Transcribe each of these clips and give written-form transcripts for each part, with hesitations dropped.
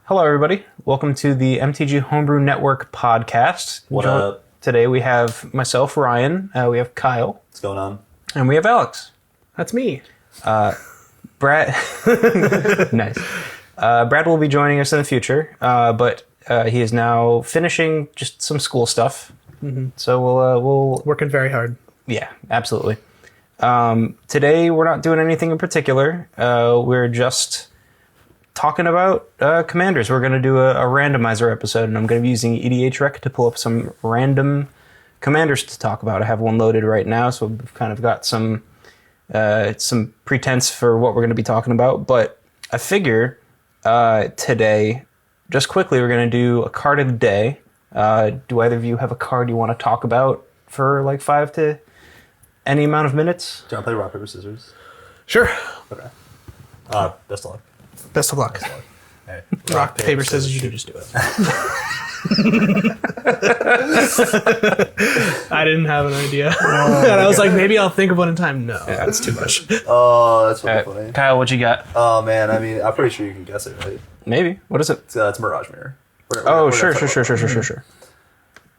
Hello, everybody. Welcome to the MTG Homebrew Network podcast. What up? Today we have myself, Ryan. We have Kyle. What's going on? And we have Alex. That's me. Brad. Nice. Brad will be joining us in the future, but he is now finishing just some school stuff. Mm-hmm. So we'll Working very hard. Yeah, absolutely. Today we're not doing anything in particular. We're just talking about commanders. We're going to do a randomizer episode, and I'm going to be using EDHREC to pull up some random commanders to talk about. I have one loaded right now, so we've kind of got some pretense for what we're going to be talking about. But I figure today, just quickly, we're going to do a card of the day. Do either of you have a card you want to talk about for like 5 to any amount of minutes? Do you want to play rock, paper, scissors? Sure. Okay. Best of luck. Best of luck. Hey. Rock, paper, scissors, you can just do it. I didn't have an idea. And I was like, maybe I'll think of one in time. No, that's too much. Oh, that's really funny. Kyle, what you got? Oh, man. I mean, I'm pretty sure you can guess it, right? Maybe. What is it? It's Mirage Mirror. Sure. Here,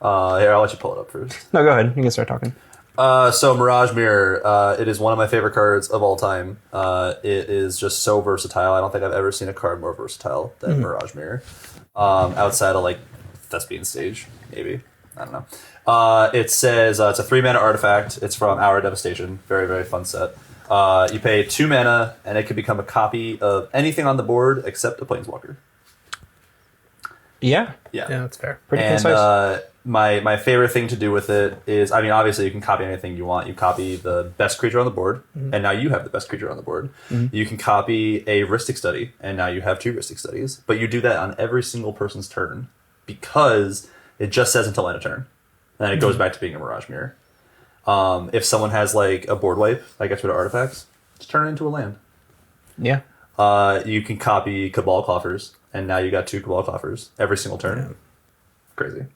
I'll let you pull it up first. No, go ahead. You can start talking. So Mirage Mirror, it is one of my favorite cards of all time. It is just so versatile. I don't think I've ever seen a card more versatile than Mirage Mirror. Outside of like Thespian Stage, maybe. I don't know. It says it's a 3-mana artifact. It's from Hour Devastation. Very, very fun set. You pay 2 mana, and it can become a copy of anything on the board except a Planeswalker. Yeah, Yeah, that's fair. pretty And concise. my favorite thing to do with it is, I mean, obviously you can copy anything you want. You copy the best creature on the board, and now you have the best creature on the board. You can copy a Rhystic Study, and now you have 2 Rhystic Studies. But you do that on every single person's turn because it just says until end of turn. And then it goes back to being a Mirage Mirror. If someone has like a board wipe that gets rid of artifacts, just turn it into a land. Yeah. You can copy Cabal Coffers, and now you got 2 Cabal Coffers every single turn. Yeah. Crazy.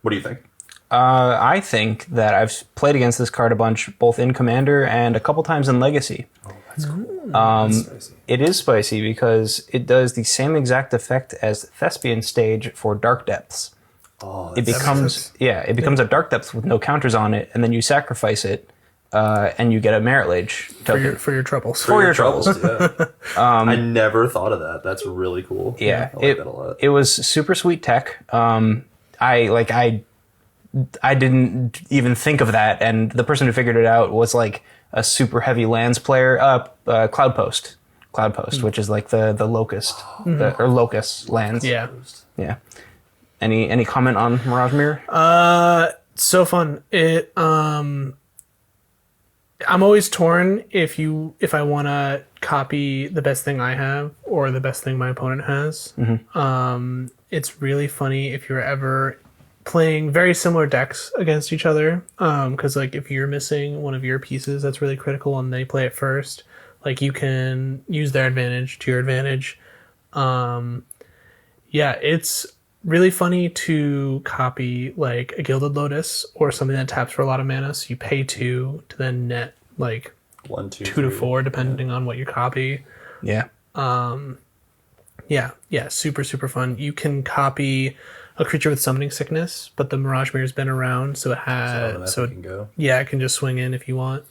What do you think? I think that I've played against this card a bunch, both in Commander and a couple times in Legacy. Oh, that's cool. That's spicy. It is spicy because it does the same exact effect as Thespian Stage for Dark Depths. Oh, It becomes a Dark Depth with no counters on it, and then you sacrifice it, and you get a Merit Lage token. For your troubles. For your troubles. Yeah. I never thought of that. That's really cool. Yeah, I like that a lot. It was super sweet tech. I didn't even think of that, and the person who figured it out was like a super heavy lands player. Cloud Post, which is like the locust or locust lands. Yeah. Yeah. Any comment on Mirage Mirror? So fun. It I'm always torn if I want to copy the best thing I have or the best thing my opponent has. It's really funny if you're ever playing very similar decks against each other, because like if you're missing one of your pieces that's really critical and they play it first, like you can use their advantage to your advantage. It's really funny to copy like a Gilded Lotus or something that taps for a lot of mana, so you pay 2 to then net like 1, 2, 2 to 4 depending on what you copy. Yeah. Super, super fun. You can copy a creature with Summoning Sickness, but the Mirage Mirror's been around, so it has... So it can go. Yeah, it can just swing in if you want.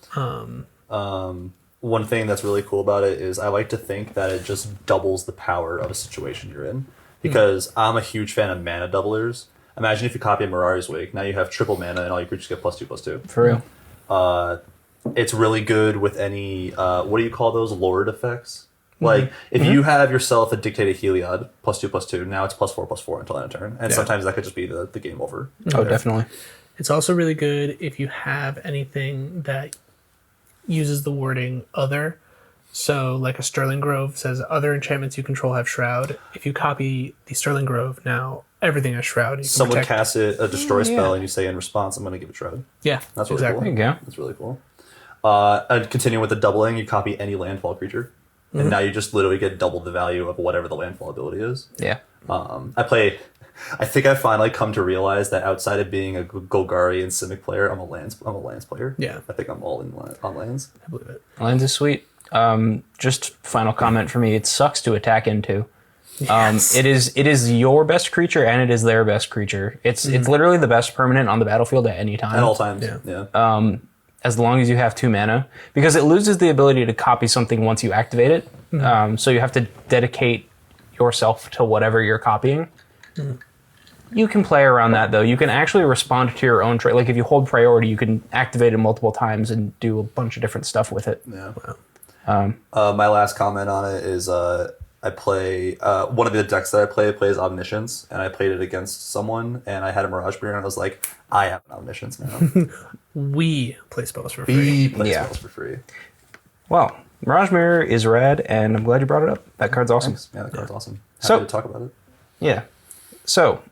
One thing that's really cool about it is I like to think that it just doubles the power of a situation you're in. Because I'm a huge fan of mana doublers. Imagine if you copy a Mirari's Wake, now you have triple mana and all your creatures get +2/+2. For real. It's really good with any, what do you call those, Lord effects? Like, if you have yourself a Dictated Heliod, +2/+2, now it's +4/+4 until end of turn. And sometimes that could just be the game over. Oh, definitely. It's also really good if you have anything that uses the wording other. So, like a Sterling Grove says, other enchantments you control have Shroud. If you copy the Sterling Grove, now everything has Shroud. You can Someone protect. casts a destroy spell and you say in response, I'm going to give it Shroud. Yeah, That's really exactly. cool. There you go. That's really cool. And continuing with the doubling, you copy any landfall creature. And now you just literally get double the value of whatever the landfall ability is. Yeah. I think I finally come to realize that outside of being a Golgari and Simic player, I'm a lands player. Yeah. I think I'm all in on lands. I believe it. Lands is sweet. Just final comment for me. It sucks to attack into. Yes. It is your best creature and it is their best creature. It's literally the best permanent on the battlefield at any time. At all times. Yeah. As long as you have 2 mana, because it loses the ability to copy something once you activate it. So you have to dedicate yourself to whatever you're copying. You can play around that though. You can actually respond to your own like if you hold priority, you can activate it multiple times and do a bunch of different stuff with it. Yeah. My last comment on it is I play one of the decks that I play plays Omniscience, and I played it against someone, and I had a Mirage Mirror, and I was like, I have an Omniscience now. We play spells for free. We play Yeah. spells for free. Well, Mirage Mirror is rad, and I'm glad you brought it up. That card's awesome. Thanks. Yeah, that card's awesome. Happy So- to talk about it. Yeah. So,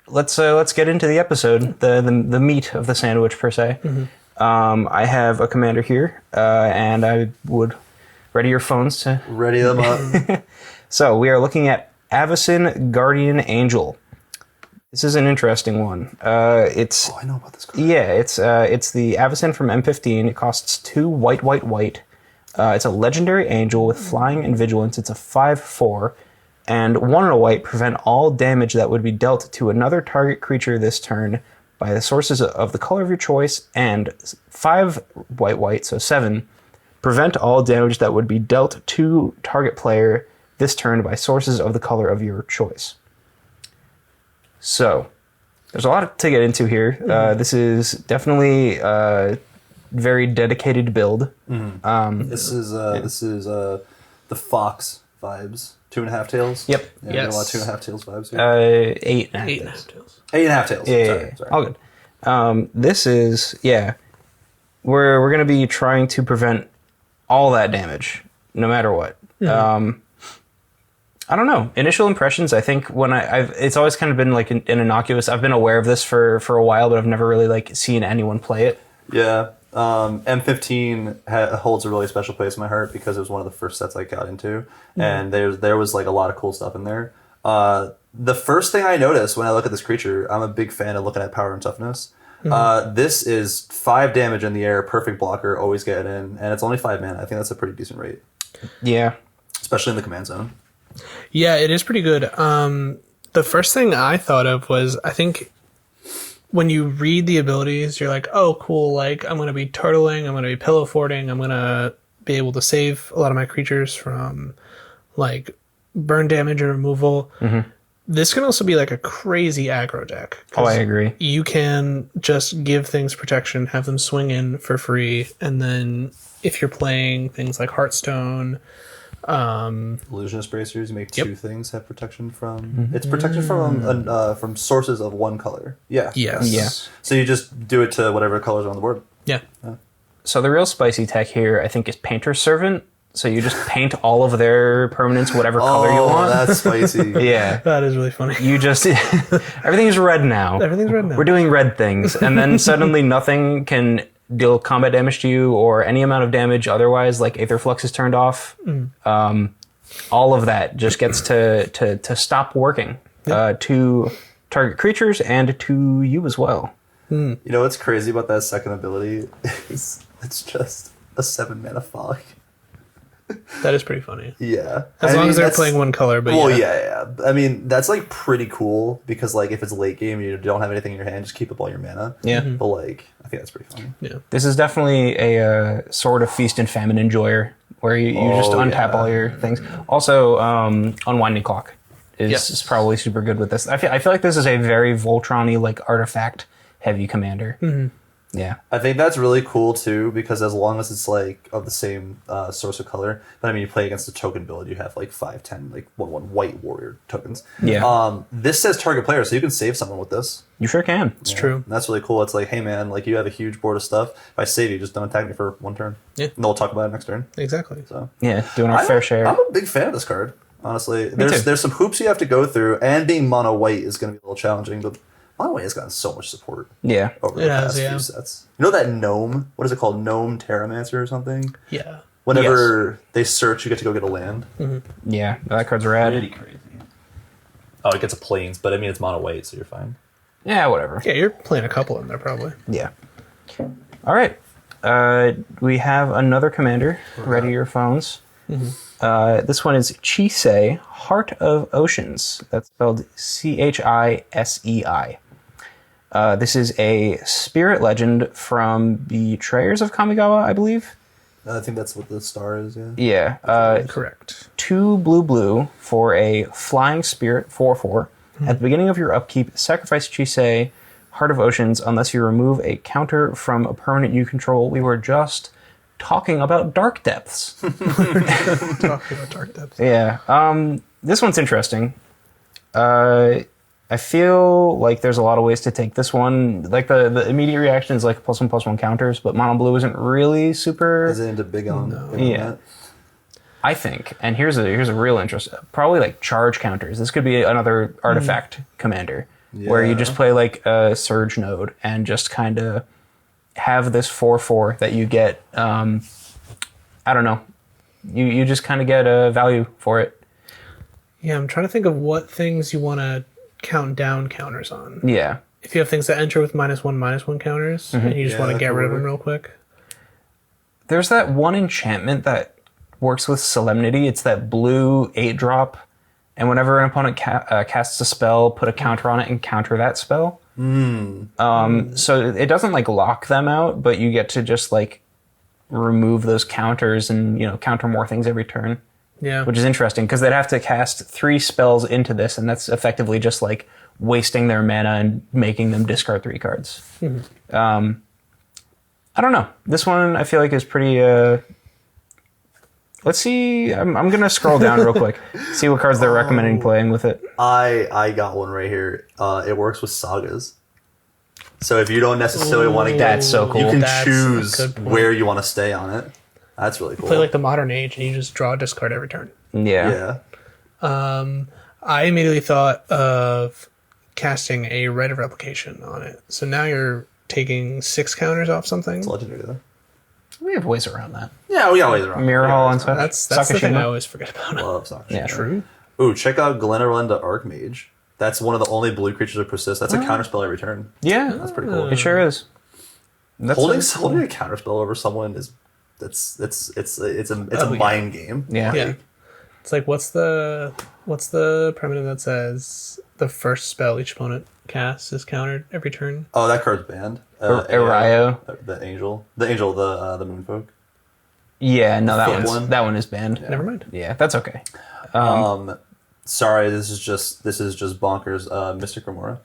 let's get into the episode, the meat of the sandwich per se. I have a commander here, and I would ready your phones to. Ready them up. So we are looking at Avacyn Guardian Angel. This is an interesting one. It's I know about this card. yeah, it's the Avacyn from M15. It costs 2 white. It's a legendary angel with flying and vigilance. It's a 5/4. And 1 and a white, prevent all damage that would be dealt to another target creature this turn by the sources of the color of your choice, and 5 white, so 7, prevent all damage that would be dealt to target player this turn by sources of the color of your choice. So, there's a lot to get into here. This is definitely a very dedicated build. This is the Fox vibes. 2.5 tails. Yep. Yeah, Yes. a lot of 2.5 tails vibes here. 8.5 8.5 days. tails. 8.5 tails. Yeah, Sorry. all good. This is we're gonna be trying to prevent all that damage, no matter what. I don't know. Initial impressions. I think when it's always kind of been like an innocuous. I've been aware of this for a while, but I've never really like seen anyone play it. Yeah. M15 holds a really special place in my heart because it was one of the first sets I got into, and there was like a lot of cool stuff in there. The first thing I noticed when I look at this creature, I'm a big fan of looking at power and toughness. This is 5 damage in the air, perfect blocker, always get it in, and it's only 5 mana. I think that's a pretty decent rate, Yeah. especially in the command zone. Yeah, it is pretty good. The first thing I thought of was, I think when you read the abilities, you're like, oh, cool, like, I'm going to be turtling, I'm going to be pillow forting, I'm going to be able to save a lot of my creatures from, like, burn damage and removal. This can also be, like, a crazy aggro deck. Oh, I agree. You can just give things protection, have them swing in for free, and then if you're playing things like Hearthstone... Illusionist bracers, you make 2 things have protection from. It's protection from sources of 1 color. Yeah. Yes. Yeah. So you just do it to whatever colors are on the board. Yeah. So the real spicy tech here, I think, is Painter's Servant. So you just paint all of their permanents whatever color you want. That's spicy. Yeah. That is really funny. You just everything's red now. Everything's red now. We're doing red things, and then suddenly nothing can deal combat damage to you or any amount of damage otherwise, like Aether Flux is turned off. All of that just gets to stop working to target creatures and to you as well. You know what's crazy about that second ability is it's just a 7 mana fog. That is pretty funny. Yeah. As long as they're playing 1 color, but Well, yeah. yeah. I mean, that's like pretty cool because like if it's late game and you don't have anything in your hand, just keep up all your mana. Yeah. But like, I think that's pretty funny. Yeah. This is definitely a sort of feast and famine enjoyer where you just untap all your things. Also, Unwinding Clock is probably super good with this. I feel like this is a very Voltron-y, like artifact heavy commander. Yeah. I think that's really cool too because as long as it's like of the same source of color, but I mean you play against a token build, you have like 5, 10, like 1 white warrior tokens. Yeah. This says target player, so you can save someone with this. You sure can. It's true. And that's really cool. It's like, hey man, like you have a huge board of stuff. If I save you, just don't attack me for 1 turn. Yeah. And they'll talk about it next turn. Exactly. So Yeah, doing our fair share. I'm a big fan of this card. Honestly, too. there's some hoops you have to go through, and being mono white is going to be a little challenging. But mono white has gotten so much support Yeah. over It the has, past yeah. few sets. You know that gnome? What is it called? Gnome Terramancer or something? Yeah. Whenever they search, you get to go get a land. Yeah, that card's rad. Pretty crazy. Oh, it gets a plains, but I mean it's mono white, so you're fine. Yeah, whatever. Yeah, you're playing a couple in there probably. Yeah. All right. We have another commander. Ready your phones. This one is Chisei, Heart of Oceans. That's spelled Chisei. This is a spirit legend from Betrayers of Kamigawa, I believe. I think that's what the star is, yeah. Yeah. Correct. 2 blue for a flying spirit, 4/4. At the beginning of your upkeep, sacrifice Chisei, Heart of Oceans, unless you remove a counter from a permanent you control. We were just talking about Dark Depths. Talking about Dark Depths. Yeah. This one's interesting. I feel like there's a lot of ways to take this one. Like the immediate reaction is like +1/+1 counters, but mono blue isn't really super. Is it into big on? Yeah. I think, and here's a real interest. Probably like charge counters. This could be another artifact commander where you just play like a surge node and just kind of have this 4/4 that you get. I don't know. You just kind of get a value for it. Yeah, I'm trying to think of what things you want to count down counters on. Yeah. If you have things that enter with -1/-1 counters, and you just want to get rid of them real quick. There's that one enchantment that works with Solemnity. It's that blue 8-drop, and whenever an opponent casts a spell, put a counter on it and counter that spell. So it doesn't like lock them out, but you get to just like remove those counters and counter more things every turn. Yeah. Which is interesting because they'd have to cast 3 spells into this, and that's effectively just like wasting their mana and making them discard 3 cards. I don't know. This one I feel like is pretty. Let's see. I'm gonna scroll down real quick, see what cards they're recommending playing with it. I got one right here. It works with sagas. So if you don't necessarily want to get, That's so cool. you can That's choose a good point. where you want to stay on it. That's really cool. Play like the modern age, and you just draw a discard every turn. Yeah. I immediately thought of casting a Rite of Replication on it. So now you're taking 6 counters off something. It's legendary though. We have ways around that. Yeah, we got ways around. Mirror Hall and such. That's the thing I always forget about. Love Sakashima. Yeah. True. Ooh, check out Glenarenda Archmage. That's one of the only blue creatures that persist. That's a counterspell every turn. Yeah, That's pretty cool. it sure is. That's Holding so holding a counterspell over someone is it's a mind game. Yeah. Yeah. It's like what's the permanent that says the first spell each opponent casts is countered every turn? Oh, that card's banned. Erayo. The angel, the moonfolk. Yeah, no, One. that one is banned. Never mind. Yeah, that's okay. Sorry, this is just bonkers. Mystic Remora.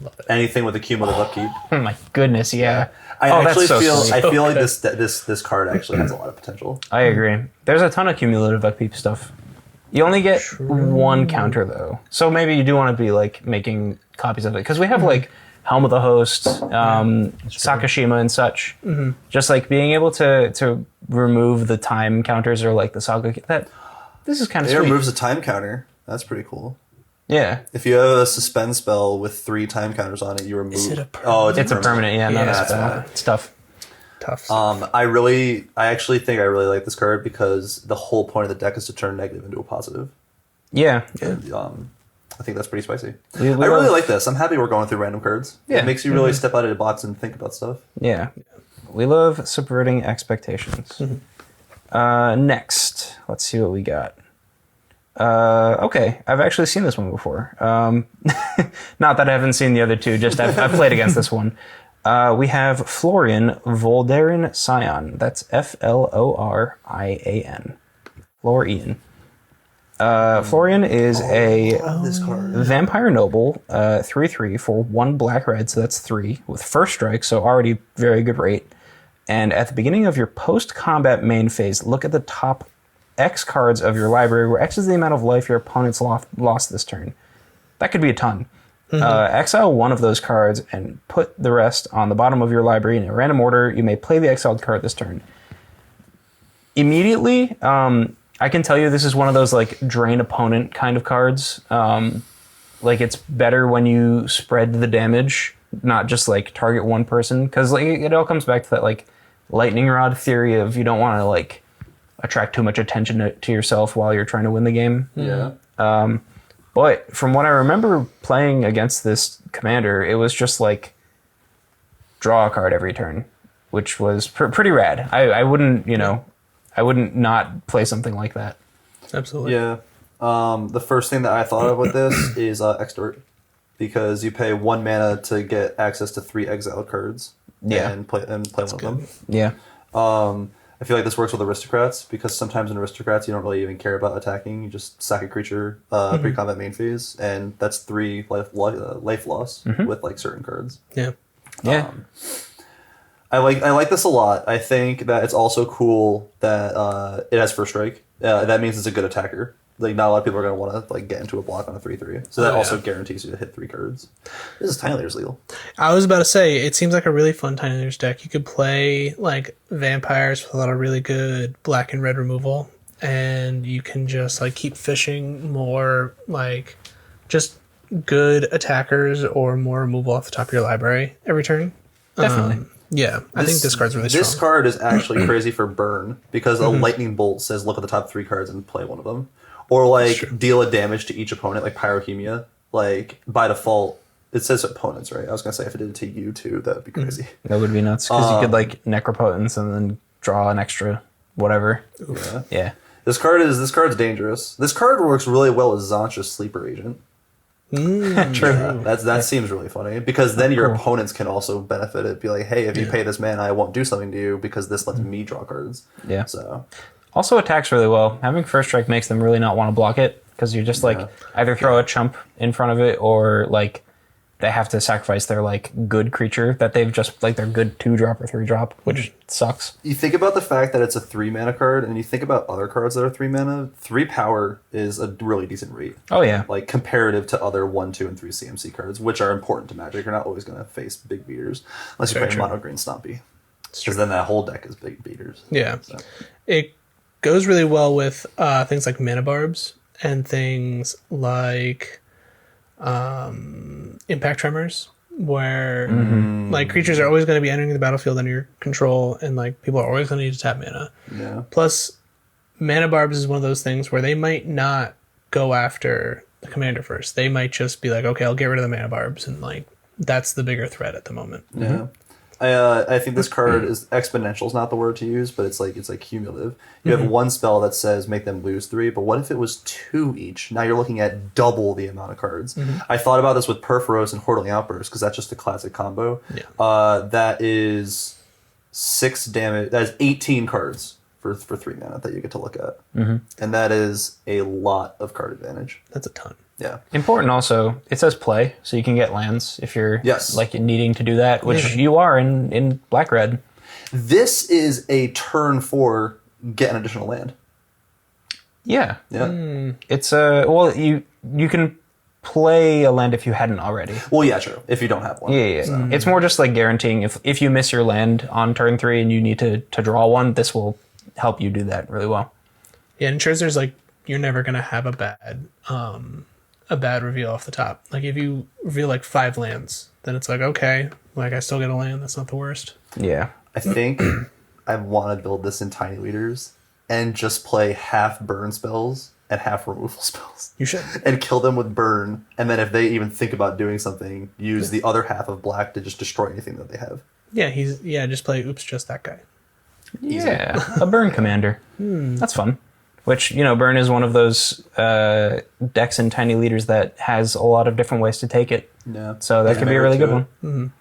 Love it. Anything with a cumulative upkeep. Oh my goodness, yeah. I that's actually so feel sweet. I feel like Okay. this card actually has a lot of potential. I agree. There's a ton of cumulative upkeep stuff. You only get 1 counter though, so maybe you do want to be like making copies of it because we have like Helm of the Host, Sakashima, and such. Just like being able to remove the time counters or like the saga. This is kind of It sweet. removes a time counter. That's pretty cool. Yeah, If you have a suspend spell with 3 time counters on it, you remove. it a Oh, it's a permanent. Yeah, no, Yeah, that's that's it's tough. Tough. I actually think I really like this card because the whole point of the deck is to turn negative into a positive. Yeah, And, I think that's pretty spicy. We I really love- like this. I'm happy we're going through random cards. Yeah. It makes you really step out of the box and think about stuff. Yeah, we love subverting expectations. Next, let's see what we got. Okay, I've actually seen this one before. Not that I haven't seen the other two, just I've played against this one. We have Florian Voldaren Scion. That's Florian. Florian. Florian is a This card. vampire noble, 3/3 for 1 black-red, so that's 3, with first strike, so already very good rate. And at the beginning of your post-combat main phase, look at the top X cards of your library, where X is the amount of life your opponent's lost this turn. That could be a ton. Exile 1 of those cards and put the rest on the bottom of your library in a random order. You may play the exiled card this turn. Immediately, I can tell you this is one of those like drain opponent kind of cards. Like it's better when you spread the damage, not just like target one person, because like it all comes back to that like lightning rod theory of you don't want to like attract too much attention to yourself while you're trying to win the game. Yeah. But from what I remember playing against this commander, it was just like draw a card every turn, which was pretty rad. I wouldn't, I wouldn't not play something like that. Absolutely. Yeah. The first thing that I thought of with this is Extort, because you pay 1 mana to get access to 3 exiled cards. Yeah. And play one of them. Yeah. I feel like this works with aristocrats, because sometimes in aristocrats you don't really even care about attacking. You just sack a creature pre-combat main phase, and that's 3 life loss with like certain cards. Yeah. Yeah. I like this a lot. I think that it's also cool that it has first strike. That means it's a good attacker. Like, not a lot of people are going to want to like get into a block on a 3/3. So that also guarantees you to hit 3 cards. This is Tiny Leader's legal. I was about to say, it seems like a really fun Tiny Leaders deck. You could play like vampires with a lot of really good black and red removal, and you can just like keep fishing more like just good attackers or more removal off the top of your library every turn. Definitely. Yeah, I think this card's really strong. This card is actually crazy for burn, because a lightning bolt says look at the top 3 cards and play one of them. Or like deal a damage to each opponent, like Pyrochemia. Like by default, it says opponents, right? I was gonna say if it did it to you too, that would be crazy. That would be nuts, because you could like Necropotence and then draw an extra whatever. Yeah. Yeah. This card's dangerous. This card works really well as Zancha's sleeper agent. True. Yeah, that seems really funny, because then your opponents can also benefit it. Be like, hey, if you pay this mana, I won't do something to you because this lets me draw cards. Yeah. So Also attacks really well. Having first strike makes them really not want to block it, because you just like either throw a chump in front of it, or like they have to sacrifice their like good creature that they've just like their good 2-drop or 3-drop, which sucks. you think about the fact that it's a 3 mana card, and you think about other cards that are 3 mana. 3 power is a really decent rate. Oh yeah. Like comparative to other 1, 2, and 3 CMC cards, which are important to Magic. You're not always going to face big beaters unless you Very play true. mono green Stompy, because then that whole deck is big beaters. Yeah. So. It goes really well with things like Mana Barbs and things like Impact Tremors, where like creatures are always going to be entering the battlefield under your control, and like people are always going to need to tap mana. Yeah. Plus, Mana Barbs is one of those things where they might not go after the commander first. They might just be like, okay, I'll get rid of the Mana Barbs, and like that's the bigger threat at the moment. Yeah. I think this card is exponential is not the word to use, but it's like cumulative. You have one spell that says make them lose 3, but what if it was 2 each? Now you're looking at double the amount of cards. I thought about this with Perforos and Hordling Outburst, because that's just a classic combo. Yeah. That is 6 damage. That is 18 cards for 3 mana that you get to look at, and that is a lot of card advantage. That's a ton. Yeah. Important also, it says play, so you can get lands if you're like needing to do that, which you are in black red. This is a turn 4 get an additional land. Yeah. Yeah. It's well, you can play a land if you hadn't already. Well, yeah, true. If you don't have one. Yeah. It's more just like guaranteeing if you miss your land on turn 3 and you need to draw one, this will help you do that really well. Yeah, and Charizard's like, you're never going to have a bad reveal off the top. Like if you reveal like 5 lands, then it's like, okay, like I still get a land. That's not the worst. Yeah. I think I want to build this in Tiny Leaders and just play half burn spells and half removal spells. You should. And kill them with burn. And then if they even think about doing something, use the other half of black to just destroy anything that they have. Yeah, just play oops, just that guy. Yeah. A burn commander. That's fun. Which, burn is one of those decks in Tiny Leaders that has a lot of different ways to take it. Yeah. So that could be a really good one.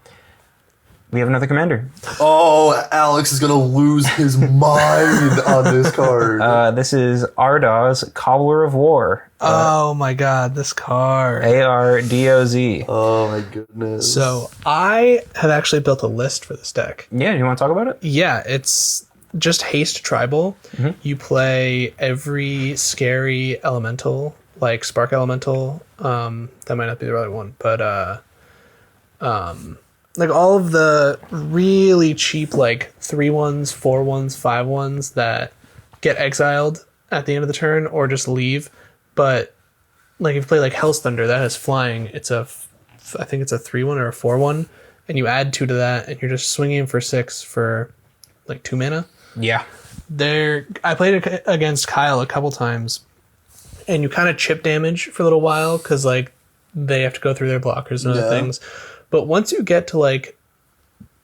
We have another commander. Oh, Alex is going to lose his mind on this card. This is Ardaw's Cobbler of War. Oh my god, this card. ARDOZ. Oh my goodness. So I have actually built a list for this deck. Yeah, you want to talk about it? Yeah, it's just haste tribal. You play every scary elemental, like Spark Elemental. That might not be the right one, but like all of the really cheap like 3/1s, 4/1s, 5/1s that get exiled at the end of the turn or just leave. But like if you play like Hell's Thunder that has flying, I think it's a 3/1 or a 4/1, and you add 2 to that, and you're just swinging for 6 for like 2 mana. Yeah. I played it against Kyle a couple times, and you kind of chip damage for a little while because like they have to go through their blockers and other things. But once you get to like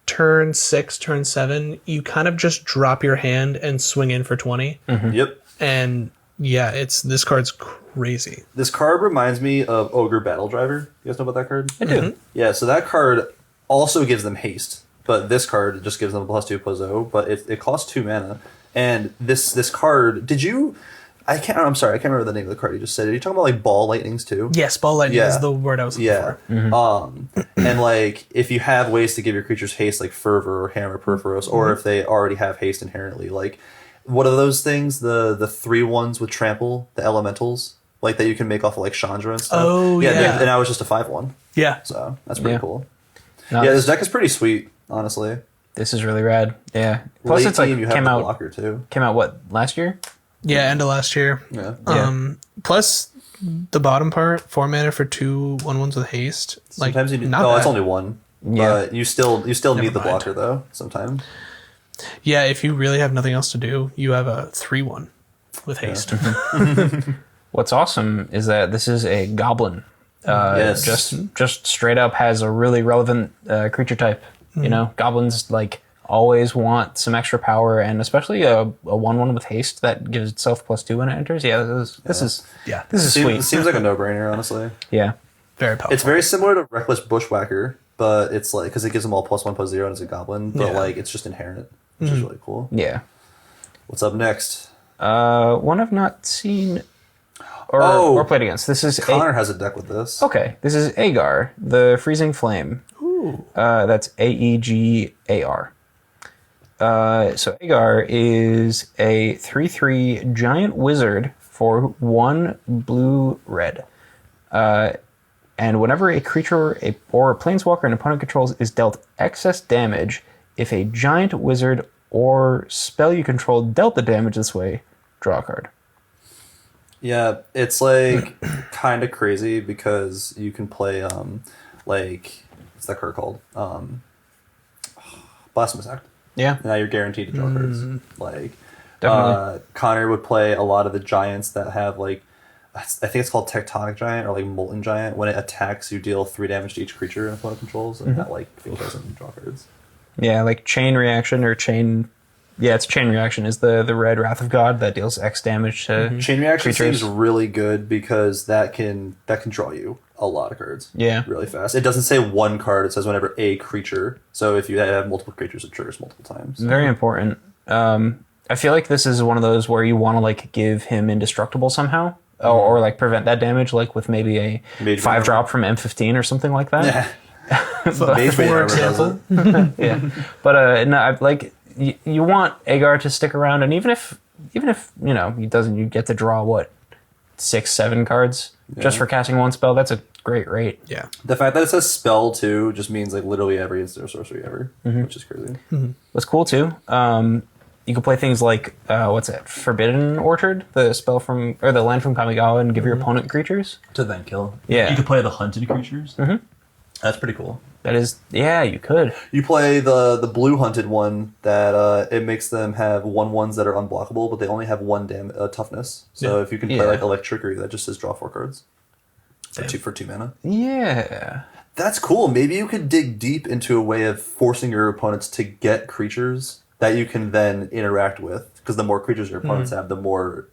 turn 6, turn 7, you kind of just drop your hand and swing in for 20. Yep. And yeah, this card's crazy. This card reminds me of Ogre Battle Driver. You guys know about that card? I do. Yeah, so that card also gives them haste, but this card just gives them a +2/+0, but it costs 2 mana. And this card, I'm sorry, I can't remember the name of the card you just said. Are you talking about like Ball Lightnings too? Yes, Ball Lightning Yeah. is the word I was looking Yeah. for. And like if you have ways to give your creatures haste like Fervor or Hammer Perforos, or if they already have haste inherently, like what are those things? The 3 ones with trample, the elementals, like that you can make off of like Chandra and stuff. Oh, yeah. And now it's just a 5/1. Yeah. So that's pretty Yeah. cool. No, Yeah, this deck is pretty sweet, honestly. This is really rad. Yeah. Plus, Late it's like game, you have came the out blocker too. what, last year? Yeah, end of last year. Yeah. Plus, the bottom part, 4 mana for 2 1/1s with haste. Like, Sometimes you need. not Oh, bad. it's only 1. Yeah. But you still need the mind. blocker though. Sometimes. Yeah, if you really have nothing else to do, you have a 3/1 with haste. What's awesome is that this is a goblin. Yes. Just straight up has a really relevant creature type. You know, goblins like always want some extra power, and especially a 1/1 with haste that gives itself +2 when it enters. Yeah, this is sweet. It seems like a no-brainer, honestly. Yeah. Very powerful. It's very similar to Reckless Bushwhacker, but it's like because it gives them all +1/+0 and it's a goblin, but Yeah. like it's just inherent, which is really cool. Yeah. What's up next? One I've not seen or played against. This is Connor has a deck with this. Okay, this is Aegar, the Freezing Flame. Ooh. That's Aegar. So Aegar is a 3/3 giant wizard for 1 blue-red. And whenever a creature or a planeswalker an opponent controls is dealt excess damage, if a giant wizard or spell you control dealt the damage this way, draw a card. Yeah, it's like kind of crazy because you can play like what's that card called? Blasphemous Act. Yeah. Now you're guaranteed to draw cards. Like Definitely. Connor would play a lot of the giants that have like I think it's called Tectonic Giant or like Molten Giant. When it attacks, you deal 3 damage to each creature an opponent controls, and that like kills them and draw cards. Yeah, like Chain Reaction or Chain... Yeah, it's Chain Reaction is the red Wrath of God that deals X damage to Chain Reaction creatures. seems really good because that can draw you a lot of cards. Yeah. Really fast. It doesn't say 1 card, it says whenever a creature. So if you have multiple creatures, it triggers multiple times. Very important. I feel like this is one of those where you want to like give him indestructible somehow, or like prevent that damage, like with maybe a Mage 5-drop from M15 or something like that. Yeah. For example. Yeah, but no, like you want Aegar to stick around, and even if you know he doesn't, you get to draw what 6-7 cards just for casting 1 spell. That's a great rate. Yeah. The fact that it says spell too just means like literally every instant or sorcery ever, which is crazy. What's cool too, you can play things like what's it, Forbidden Orchard, the spell from or the land from Kamigawa, and give your opponent creatures. To then kill. Yeah. You can play the hunted creatures. That's pretty cool. That is, yeah, you could. You play the blue hunted one that it makes them have 1/1s that are unblockable, but they only have 1 toughness. So if you can play like Electricity, that just says draw 4 cards for 2 mana. Yeah. That's cool. Maybe you could dig deep into a way of forcing your opponents to get creatures that you can then interact with. Because the more creatures your opponents have, the more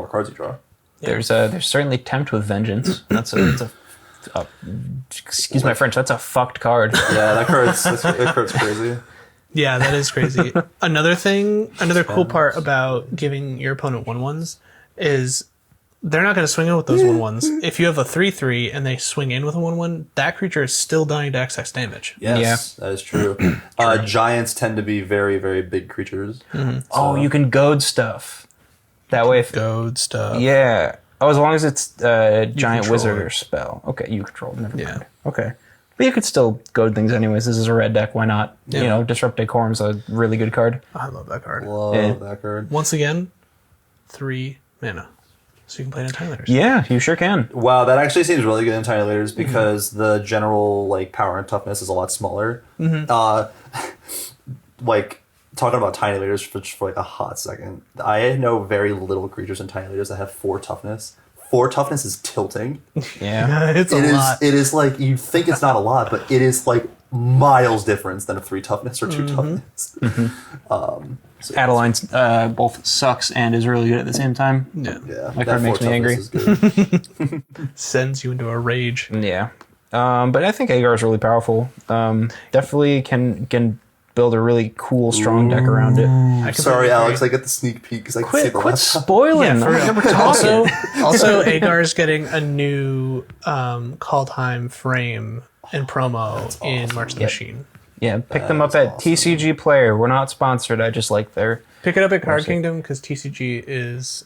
cards you draw. There's certainly Tempt with Vengeance. That's a excuse my French. That's a fucked card. Yeah, that card's crazy. Yeah, that is crazy. Another cool part about giving your opponent 1/1s is they're not going to swing in with those 1/1s. If you have a 3/3 and they swing in with a 1/1, that creature is still dying to excess damage. Yes, that is true. Giants tend to be very, very big creatures. Oh, you can goad stuff. That way, if Goad stuff. yeah. Oh, as long as it's giant control wizard it. or spell. Okay, you control. Never Yeah. mind. Okay. But you could still goad things anyways. This is a red deck. Why not? Yeah. You know, Disrupt Decorum's a really good card. I love that card. Love Yeah. that card. Once again, 3 mana. So you can play it in Tiny Letters. Yeah, you sure can. Wow, that actually seems really good in Tiny Leaders because the general like power and toughness is a lot smaller. Like talking about Tiny Leaders for like a hot second, I know very little creatures in Tiny Leaders that have 4 toughness. 4 toughness is tilting. Yeah. It's a lot. It is like you think it's not a lot, but it is like miles difference than a 3 toughness or 2 toughness. So Adeline's both sucks and is really good at the same time. Yeah. yeah, My that card makes 4 me angry. toughness is good. Sends you into a rage. Yeah. But I think Agar is really powerful. Definitely can build a really cool, strong deck around it. I Sorry, completely Alex, agree. I get the sneak peek because I can see the Quit laptop. spoiling. Yeah, for real. We're talking. Also, Agar's getting a new call time frame and promo in March the Machine. Yeah, pick them up at TCG Player. We're not sponsored. I just like their... Pick it up at Card Kingdom because TCG is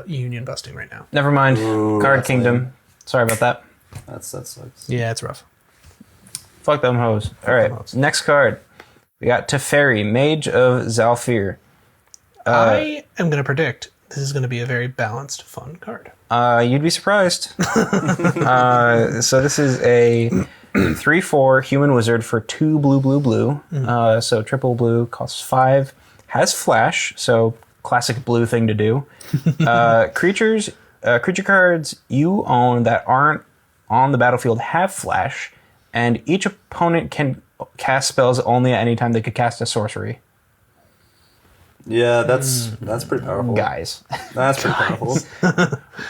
union busting right now. Never mind. Ooh, Card that's Kingdom. lame. Sorry about that. That sucks. Yeah, it's rough. Fuck them hoes. All right, hoes. next card. We got Teferi, Mage of Zalfir. I am going to predict this is going to be a very balanced, fun card. You'd be surprised. So this is a 3/4 human wizard for 2 blue. So triple blue, costs 5, has flash, so classic blue thing to do. Creature cards you own that aren't on the battlefield have flash, and each opponent can cast spells only at any time they could cast a sorcery. Yeah, that's pretty powerful. Guys, That's pretty powerful.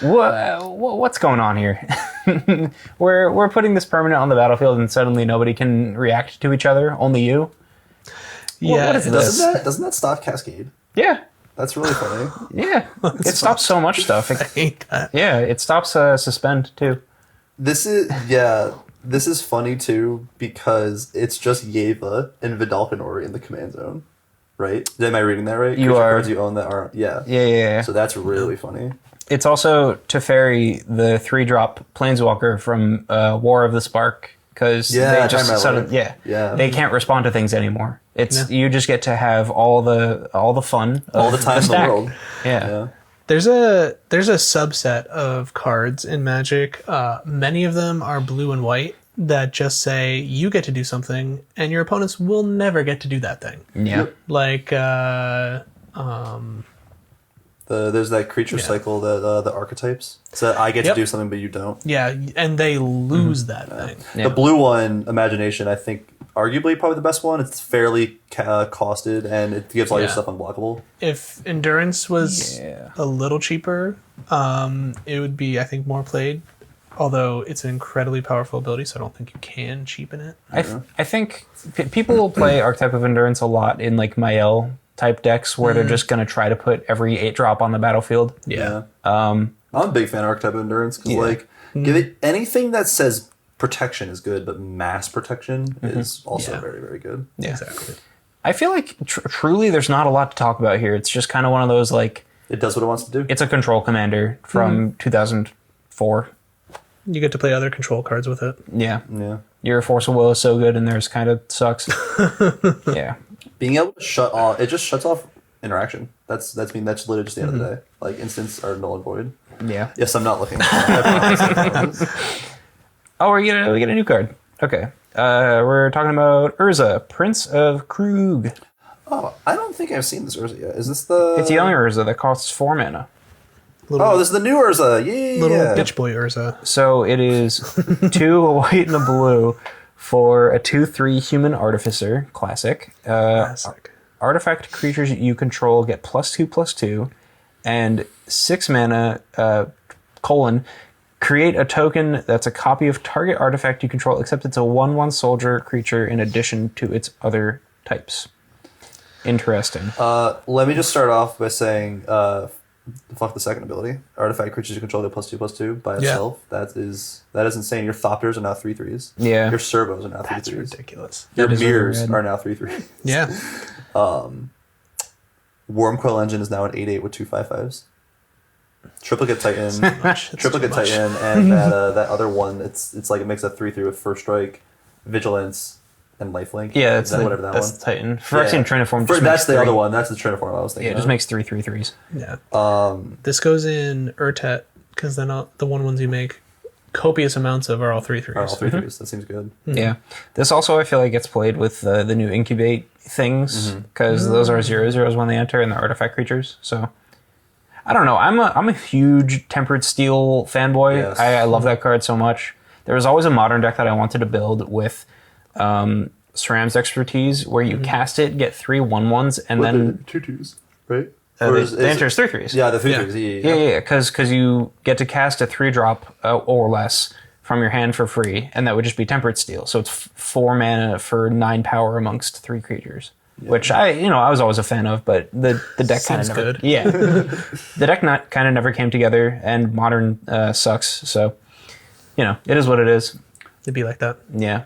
what's going on here? we're putting this permanent on the battlefield, and suddenly nobody can react to each other. Only you. Yeah, what is this? Doesn't that stop Cascade? Yeah, That's really funny. yeah. It stops so much stuff. I hate that. Yeah, it stops suspend too. This is funny too because it's just Yeva and Vidalcanori in the command zone, right? Am I reading that right? You Creature are. cards you own that aren't. Yeah. Yeah. So that's really funny. It's also Teferi, the 3-drop planeswalker from War of the Spark, because Yeah, they just Time sort of, Rattler. Yeah. they can't respond to things anymore. It's you just get to have all the fun, of All the time in the stack. world. Yeah. Yeah. There's a subset of cards in Magic. Many of them are blue and white that just say you get to do something, and your opponents will never get to do that thing. Yeah. Like There's that creature cycle that the archetypes. So I get Yep. to do something, but you don't. yeah, and they lose that thing. Yeah. The blue one, Imagination, I think arguably probably the best one. It's fairly costed and it gives all your Yeah. stuff unblockable. If Endurance was Yeah. a little cheaper, it would be, I think, more played. Although it's an incredibly powerful ability, so I don't think you can cheapen it. I think people will play Archetype of Endurance a lot in like Mael type decks where they're just going to try to put every 8-drop on the battlefield. Yeah. I'm a big fan of Archetype of Endurance because like give it anything that says protection is good, but mass protection is also Yeah. very, very good. Yeah. Exactly. I feel like truly there's not a lot to talk about here. It's just kind of one of those like, It does what it wants to do. it's a control commander from 2004. You get to play other control cards with it. Yeah. Yeah. Your Force of Will is so good and theirs kind of sucks. Yeah. Being able to shut off, it just shuts off interaction. That's literally just the end of the day. Like instants are null and void. Yeah. Yes, I'm not looking. I promise. Oh, we get a new card. Okay. We're talking about Urza, Prince of Krug. Oh, I don't think I've seen this Urza yet. Is this the? It's a young Urza that costs 4 mana. Oh, this is the new Urza. Yeah. Little bitch boy Urza. So it is 2 a white and a blue for a 2/3 human artificer, classic. Classic. Artifact creatures you control get +2/+2, and 6 mana, create a token that's a copy of target artifact you control, except it's a 1/1 soldier creature in addition to its other types. Interesting. Let me just start off by saying, fuck the second ability. Artifact creatures you control get +2/+2 by itself. That is insane. Your Thopters are now 3/3s. Yeah. Your Servos are now 3/3s. That's ridiculous. Your That is really Mirrors rad. are now 3/3s. Yeah. Wormcoil Engine is now an 8/8 with 2 5/5s. Triplicate Titan, It's Triplicate too much. Titan, and that other one. It's like it makes a 3/3 with First Strike, Vigilance, and Lifelink. Yeah, Is that whatever that that's one. the Titan. Phyrexian Triniform just That's makes the 3. other one. That's the Triniform I was thinking. Yeah, it just of. makes 3/3/3s. Yeah. This goes in Urtet because then the ones you make copious amounts of are all 3/3s. All 3/3s. That seems good. Yeah. This also, I feel like, gets played with the new Incubate things, because those are 0/0s when they enter, and they're artifact creatures. So, I don't know. I'm a huge Tempered Steel fanboy. Yes. I love that card so much. There was always a modern deck that I wanted to build with SRAM's Expertise, where you cast it, get 3 1/1s, and then 2/2s, right? the answer is 3/3s. Yeah, the 3/3s. Yeah, because you get to cast a 3-drop or less from your hand for free, and that would just be Temperate Steel. So it's 4 mana for 9 power amongst 3 creatures, which I was always a fan of, but the deck kind of never. good. Yeah, the deck kind of never came together, and Modern sucks. So it is what it is. It'd be like that. Yeah.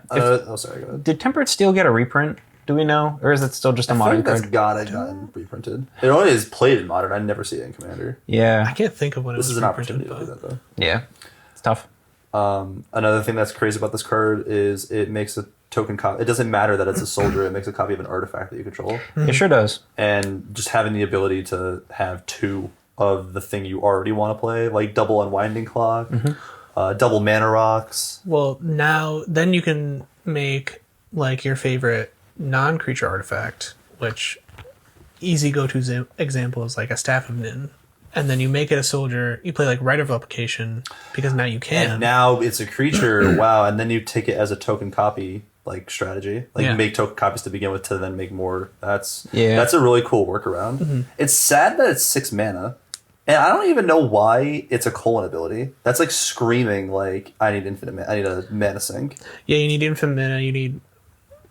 Sorry. Go ahead. Did Temperate Steel get a reprint? Do we know, or is it still just a Modern That's card? gotten reprinted. It only is played in Modern. I never see it in Commander. Yeah. I can't think of when This it is was an reprinted, opportunity to do that, though. Yeah. It's tough. Another thing that's crazy about this card is it makes a token copy. It doesn't matter that it's a soldier. It makes a copy of an artifact that you control. It sure does. And just having the ability to have 2 of the thing you already want to play, like double Unwinding Clock, double Mana Rocks. Well, then you can make like your favorite non-creature artifact, which easy go-to example is like a Staff of Nin. And then you make it a soldier, you play like Rite of Replication, because now you can. And now it's a creature, wow, and then you take it as a token copy, like strategy. Like you make token copies to begin with to then make more. That's a really cool workaround. It's sad that it's 6 mana. And I don't even know why it's a colon ability. That's like screaming like I need infinite mana. I need a mana sink. Yeah, you need infinite mana, you need,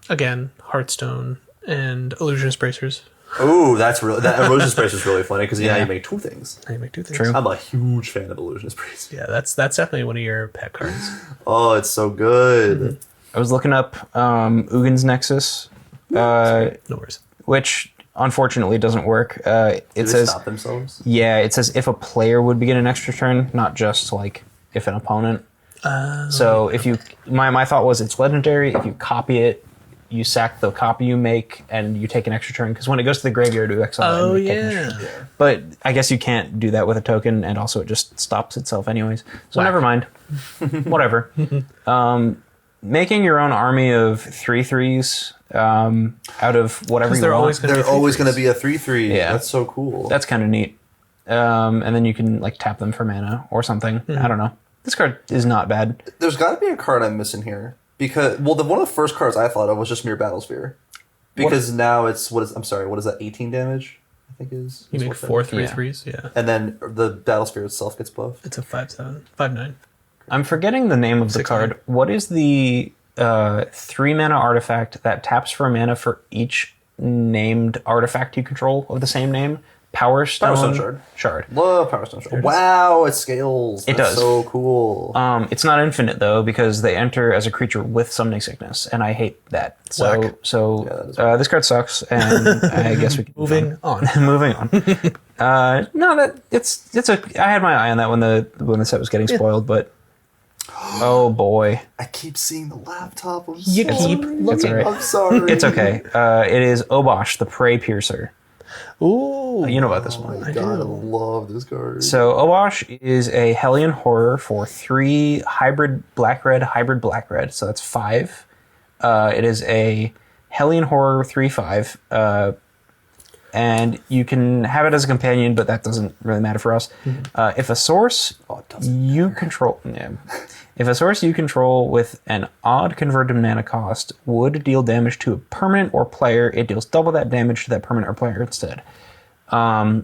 again, Hearthstone and Illusionist Bracers. Ooh, that Illusionist Bracer is really funny because now you make 2 things. Now you make 2 things. True. I'm a huge fan of Illusionist Bracer. Yeah, that's definitely one of your pet cards. Oh, it's so good. I was looking up Ugin's Nexus, No worries. which unfortunately doesn't work. It Do they says, stop themselves? yeah, it says if a player would begin an extra turn, not just like if an opponent. So if you, my thought was it's legendary. If you copy it, you sack the copy you make, and you take an extra turn. Because when it goes to the graveyard, you exile. Oh, and you take an extra turn. But I guess you can't do that with a token, and also it just stops itself anyways. So never mind. Whatever. Making your own army of 3/3s out of whatever you they're want. always gonna They're always going to be a 3/3. Yeah. That's so cool. That's kind of neat. And then you can like tap them for mana or something. I don't know. This card is not bad. There's got to be a card I'm missing here. Because, one of the first cards I thought of was just Mere Battlesphere. Because now it's, what is that, 18 damage? I think is. You make 4 3/3s, yeah. And then the Battlesphere itself gets buffed. It's a 5/7, 5/9. I'm forgetting the name of the 6/9. card. What is the 3 mana artifact that taps for mana for each named artifact you control of the same name? Power Stone Shard. Love Power Stone Shard. Wow, it scales. It That's does. so cool. It's not infinite though, because they enter as a creature with Summoning Sickness, and I hate that. Whack. This card sucks, and I guess we can Moving on. moving on. No, that it's I had my eye on that when the set was getting spoiled, but oh boy, I keep seeing the laptop. I'm You sorry. keep looking. all right. I'm sorry. It's okay. It is Obosh, the Prey Piercer. Ooh. You know about this one. Oh my god, I love this card. So Obosh is a Hellion Horror for 3 hybrid black-red. So that's 5. It is a Hellion Horror 3/5. And you can have it as a companion, but that doesn't really matter for us. If a source you control, if a source you control with an odd converted mana cost would deal damage to a permanent or player, it deals double that damage to that permanent or player instead. I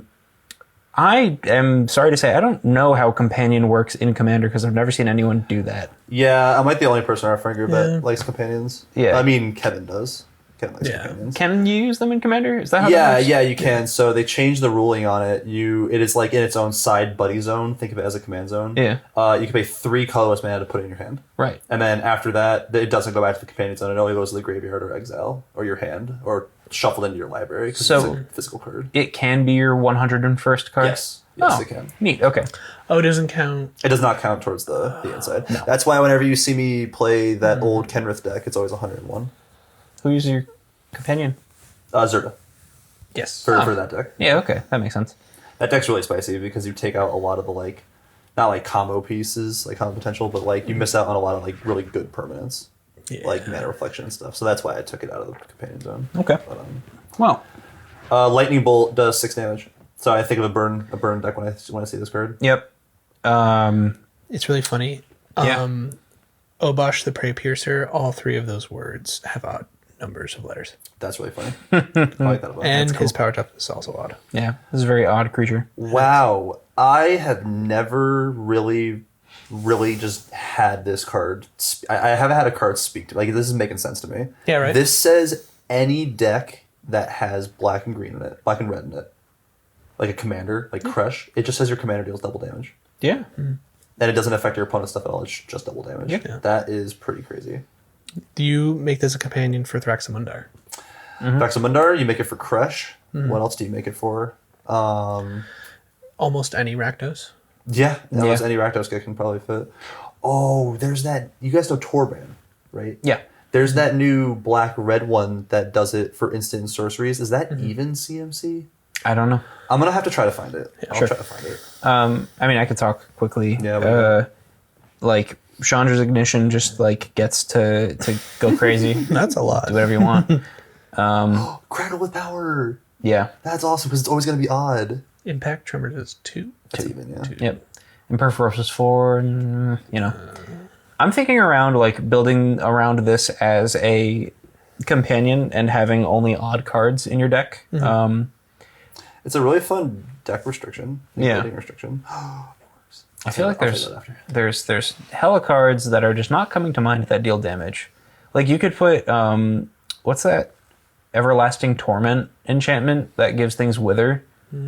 am sorry to say I don't know how companion works in Commander because I've never seen anyone do that. Yeah, I might be the only person in our friend group that likes companions. Yeah. I mean, Kevin does. Kevin likes companions. Can you use them in Commander? Is that how that works? Yeah, you can. So they changed the ruling on it. It is like in its own side buddy zone. Think of it as a command zone. Yeah. You can pay 3 colorless mana to put it in your hand. Right. And then after that, it doesn't go back to the companion zone. It only goes to the graveyard or exile or your hand or shuffled into your library because So- it's a physical card. It can be your 101st card? Yes, Oh, it can. neat. Okay. Oh, it doesn't count. It does not count towards the inside. That's why whenever you see me play that old Kenrith deck, it's always 101. Who uses your companion? Zerda Yes. for that deck. Yeah, okay. That makes sense. That deck's really spicy because you take out a lot of the like, not like combo pieces, like combo potential, but like you miss out on a lot of like really good permanents, like Mana Reflection and stuff. So that's why I took it out of the companion zone. Okay. But, Well, Lightning Bolt does 6 damage. So I think of a burn deck when I see this card. yep. It's really funny. Yeah. Obosh the Prey Piercer, all 3 of those words have odd numbers of letters. That's really funny. I like that about And That's his power toughness is also odd. Yeah, this is a very odd creature. Wow. I have never really just had this card. I haven't had a card speak to me. Like, this is making sense to me. Yeah, right. This says any deck that has black and green in it, black and red in it, like a commander, like Crush, it just says your commander deals double damage. Yeah. And it doesn't affect your opponent's stuff at all. It's just double damage. Yeah. That is pretty crazy. Do you make this a companion for Thraxamundar? Thraxamundar, you make it for Crush. What else do you make it for? Almost any Rakdos. Yeah, Yeah. any Rakdos guy can probably fit. Oh, there's that. You guys know Torban, right? Yeah. There's that new black-red one that does it for instant sorceries. Is that even CMC? I don't know. I'm going to have to try to find it. I'll sure. try to find it. I mean, I could talk quickly. Yeah, Like, Chandra's Ignition just, like, gets to go crazy. That's a lot. Do whatever you want. Cradle with Power. Yeah. That's awesome because it's always going to be odd. Impact Tremor does 2. That's even, yeah. 2. Yep. And Perforos is 4, and, you know. I'm thinking around, like, building around this as a companion and having only odd cards in your deck. It's a really fun deck restriction. Yeah. Building restriction. I feel like I'll say that after. there's hella cards that are just not coming to mind that deal damage. Like, you could put, what's that? Everlasting Torment enchantment that gives things Wither.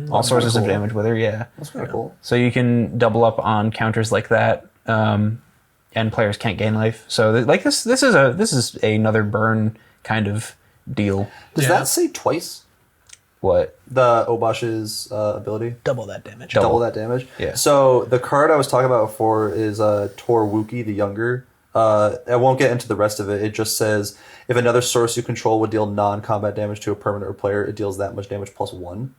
All sources of cool. damage Wither, yeah. That's kind of cool. So you can double up on counters like that, and players can't gain life. So like this is another burn kind of deal. Does that say twice? What? The Obosh's ability? Double that damage. Double that damage? Yeah. So the card I was talking about before is Tor Wookie the Younger. I won't get into the rest of it. It just says, if another source you control would deal non-combat damage to a permanent or player, it deals that much damage plus 1.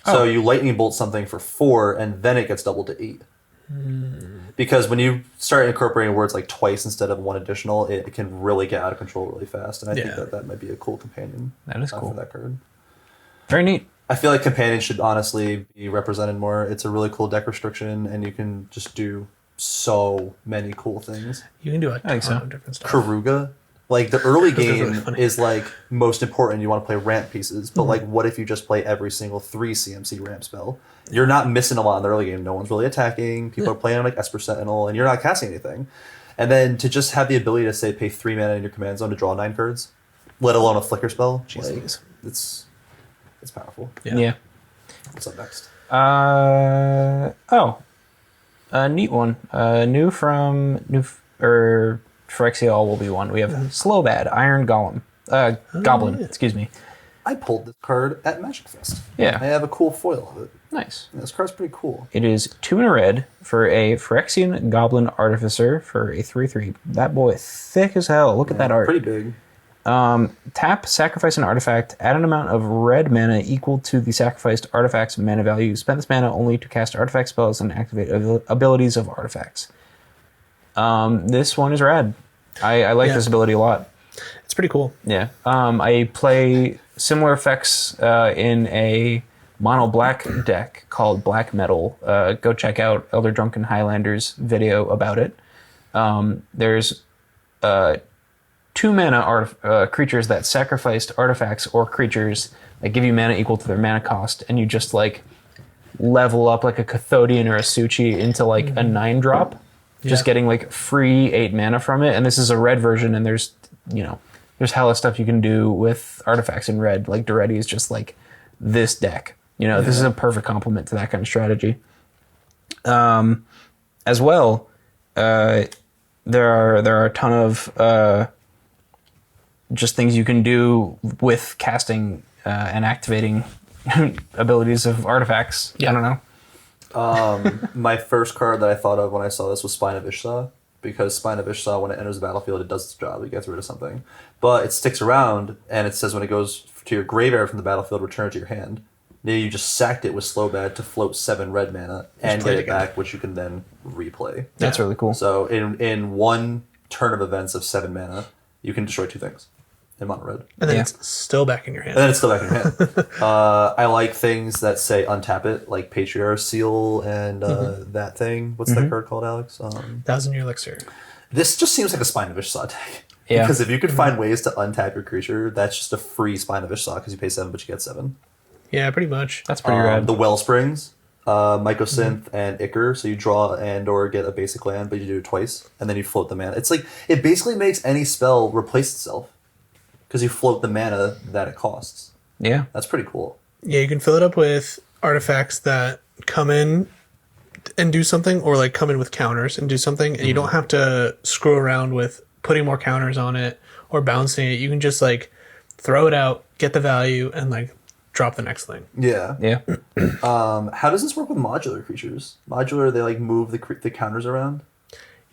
So you lightning bolt something for 4, and then it gets doubled to 8. Because when you start incorporating words like twice instead of 1 additional, it can really get out of control really fast. And I think that might be a cool companion. That is cool. For that card. Very neat. I feel like companions should honestly be represented more. It's a really cool deck restriction, and you can just do so many cool things. You can do a ton think so. of different stuff. Karuga, like the early really game funny. is like most important. You want to play ramp pieces, but like, what if you just play every single 3 CMC ramp spell? You're not missing a lot in the early game. No one's really attacking. People are playing like Esper Sentinel, and you're not casting anything. And then to just have the ability to say pay 3 mana in your command zone to draw 9 cards, let alone a flicker spell, like, it's powerful. Yeah. What's up next? A neat one. Phyrexial will be one. We have Slowbad, Iron Golem. Goblin, excuse me. I pulled this card at Magic Fest. Yeah. I have a cool foil of it. Nice. And this card's pretty cool. It is 2 in a red for a Phyrexian Goblin Artificer for a 3/3. That boy thick as hell. Look at that art. Pretty big. Tap, sacrifice an artifact, add an amount of red mana equal to the sacrificed artifact's mana value. Spend this mana only to cast artifact spells and activate abilities of artifacts. This one is rad. I like this ability a lot. It's pretty cool. Yeah. I play similar effects in a mono black deck called Black Metal. Go check out Elder Drunken Highlander's video about it. There's 2 mana creatures that sacrificed artifacts or creatures that give you mana equal to their mana cost, and you just like level up like a Cathodian or a Suchi into like a 9-drop, just getting like free 8 mana from it. And this is a red version, and there's hella stuff you can do with artifacts in red. Like Duretti is just like this deck. This is a perfect complement to that kind of strategy. As well, there are a ton of just things you can do with casting and activating abilities of artifacts. I don't know. My first card that I thought of when I saw this was Spine of Ishsa, because Spine of Ishsa, when it enters the battlefield, it does its job. It gets rid of something. But it sticks around, and it says when it goes to your graveyard from the battlefield, return it to your hand. Now you just sacked it with Slowbad to float 7 red mana and get it back, which you can then replay. That's really cool. So in one turn of events of 7 mana, you can destroy 2 things in mono red. And then it's still back in your hand. And then it's still back in your hand. I like things that say untap it, like Patriarch Seal and that thing. What's that card called, Alex? 1,000-Year Elixir. This just seems like a Spine of Ishsaw deck. Yeah. Because if you could find ways to untap your creature, that's just a free Spine of Ishsaw because you pay 7, but you get 7. Yeah, pretty much. That's pretty rad. The Wellsprings, Mycosynth, and Ichor. So you draw and or get a basic land, but you do it twice, and then you float the mana. It's like, it basically makes any spell replace itself because you float the mana that it costs. Yeah. That's pretty cool. Yeah, you can fill it up with artifacts that come in and do something, or like come in with counters and do something, and you don't have to screw around with putting more counters on it or bouncing it. You can just like throw it out, get the value, and like drop the next thing. Yeah. Yeah. How does this work with modular creatures? Modular, they like move the counters around,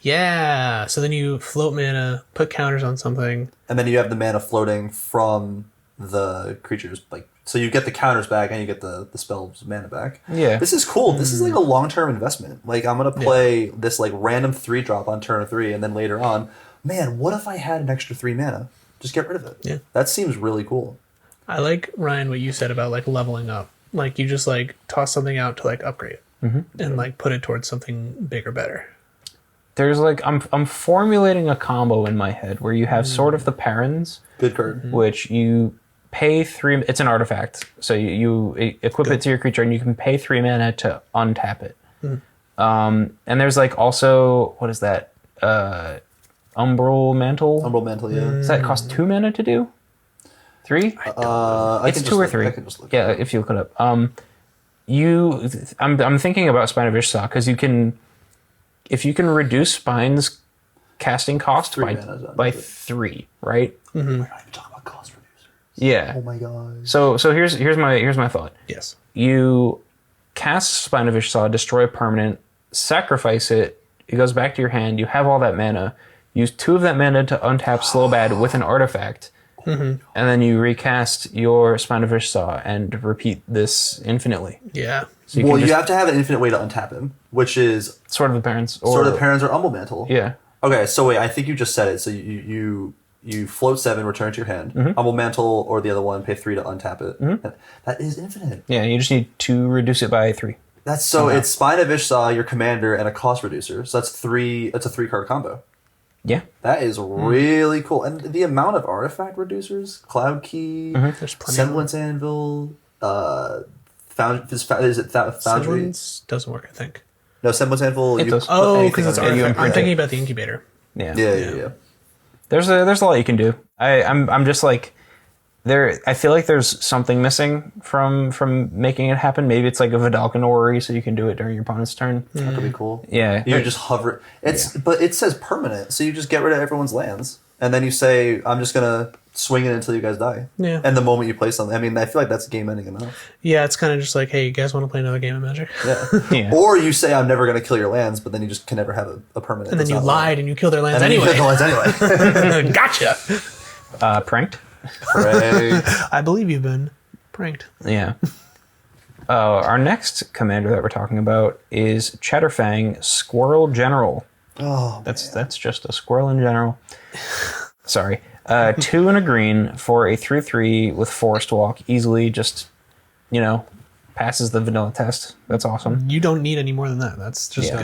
Yeah, so then you float mana, put counters on something. and then you have the mana floating from the creatures. Like, so you get the counters back and you get the spell's mana back. Yeah. This is cool. This is like a long-term investment. Like, I'm gonna play this like random 3-drop on turn 3, and then later on, man, what if I had an extra 3 mana? Just get rid of it. Yeah. That seems really cool. I like, Ryan, what you said about like leveling up. Like you just like toss something out to like upgrade and like put it towards something bigger, better. There's like I'm formulating a combo in my head where you have Sword of the Parents, Good card. which you pay 3. It's an artifact, so you equip it to your creature, and you can pay 3 mana to untap it. And there's like also, what is that? Umbral Mantle. Umbral Mantle, yeah. Does that cost 2 mana to do? 3? It's 2 or 3. I can just look. Yeah, if you look it up. I'm thinking about Spine of Ishsaw because if you can reduce Spine's casting cost 3 mana is by untap it. 3, right? We're not even talking about cost reducers. Yeah. Oh my god. So here's my thought. Yes. You cast Spine of Ishsaw, destroy a permanent, sacrifice it. It goes back to your hand. You have all that mana. Use 2 of that mana to untap Slowbad with an artifact, and then you recast your Spine of Ishsaw and repeat this infinitely. Yeah. So Well, can you just have to have an infinite way to untap him, which is Sword of the Parents or Sword of the Parents or Umbral Mantle. Yeah. Okay, so wait, I think you just said it. So you float 7, return it to your hand. Umbral Mantle or the other one, pay 3 to untap it. That is infinite. Yeah, you just need to reduce it by 3. That's so it's Spine of Ishsaw, your commander, and a cost reducer. So that's 3. That's a 3-card combo. Yeah. That is really cool. And the amount of artifact reducers, Cloud Key, There's plenty. Semblance Anvil, is it Foundry? Semblance doesn't work, I think. No, Semblance Anvil. It you does. put Oh, anything because it's on there. you artifact. I'm imprint thinking it. about the incubator. Yeah. Yeah. There's a lot you can do. I'm just like I feel like there's something missing from making it happen. Maybe it's like a Vidalcan Orrery, so you can do it during your opponent's turn. That could be cool. Yeah. You just hover. But it says permanent, so you just get rid of everyone's lands, and then you say, "I'm just gonna swing it until you guys die." Yeah. And the moment you play something, I mean, I feel like that's game ending enough. Yeah, it's kind of just like, hey, you guys want to play another game of Magic? Yeah. Yeah. Or you say, "I'm never gonna kill your lands," but then you just can never have a permanent. And then that's you not lied and you killed their lands land. And then anyway. you kill the lands anyway. Gotcha. Pranked. Right. I believe you've been pranked. Yeah. Our next commander that we're talking about is Chatterfang Squirrel General. Oh, That's just a squirrel in general. Sorry. 2 and a green for a 3/3 with Forest Walk. Easily just, passes the vanilla test. That's awesome. You don't need any more than that. That's just Yeah.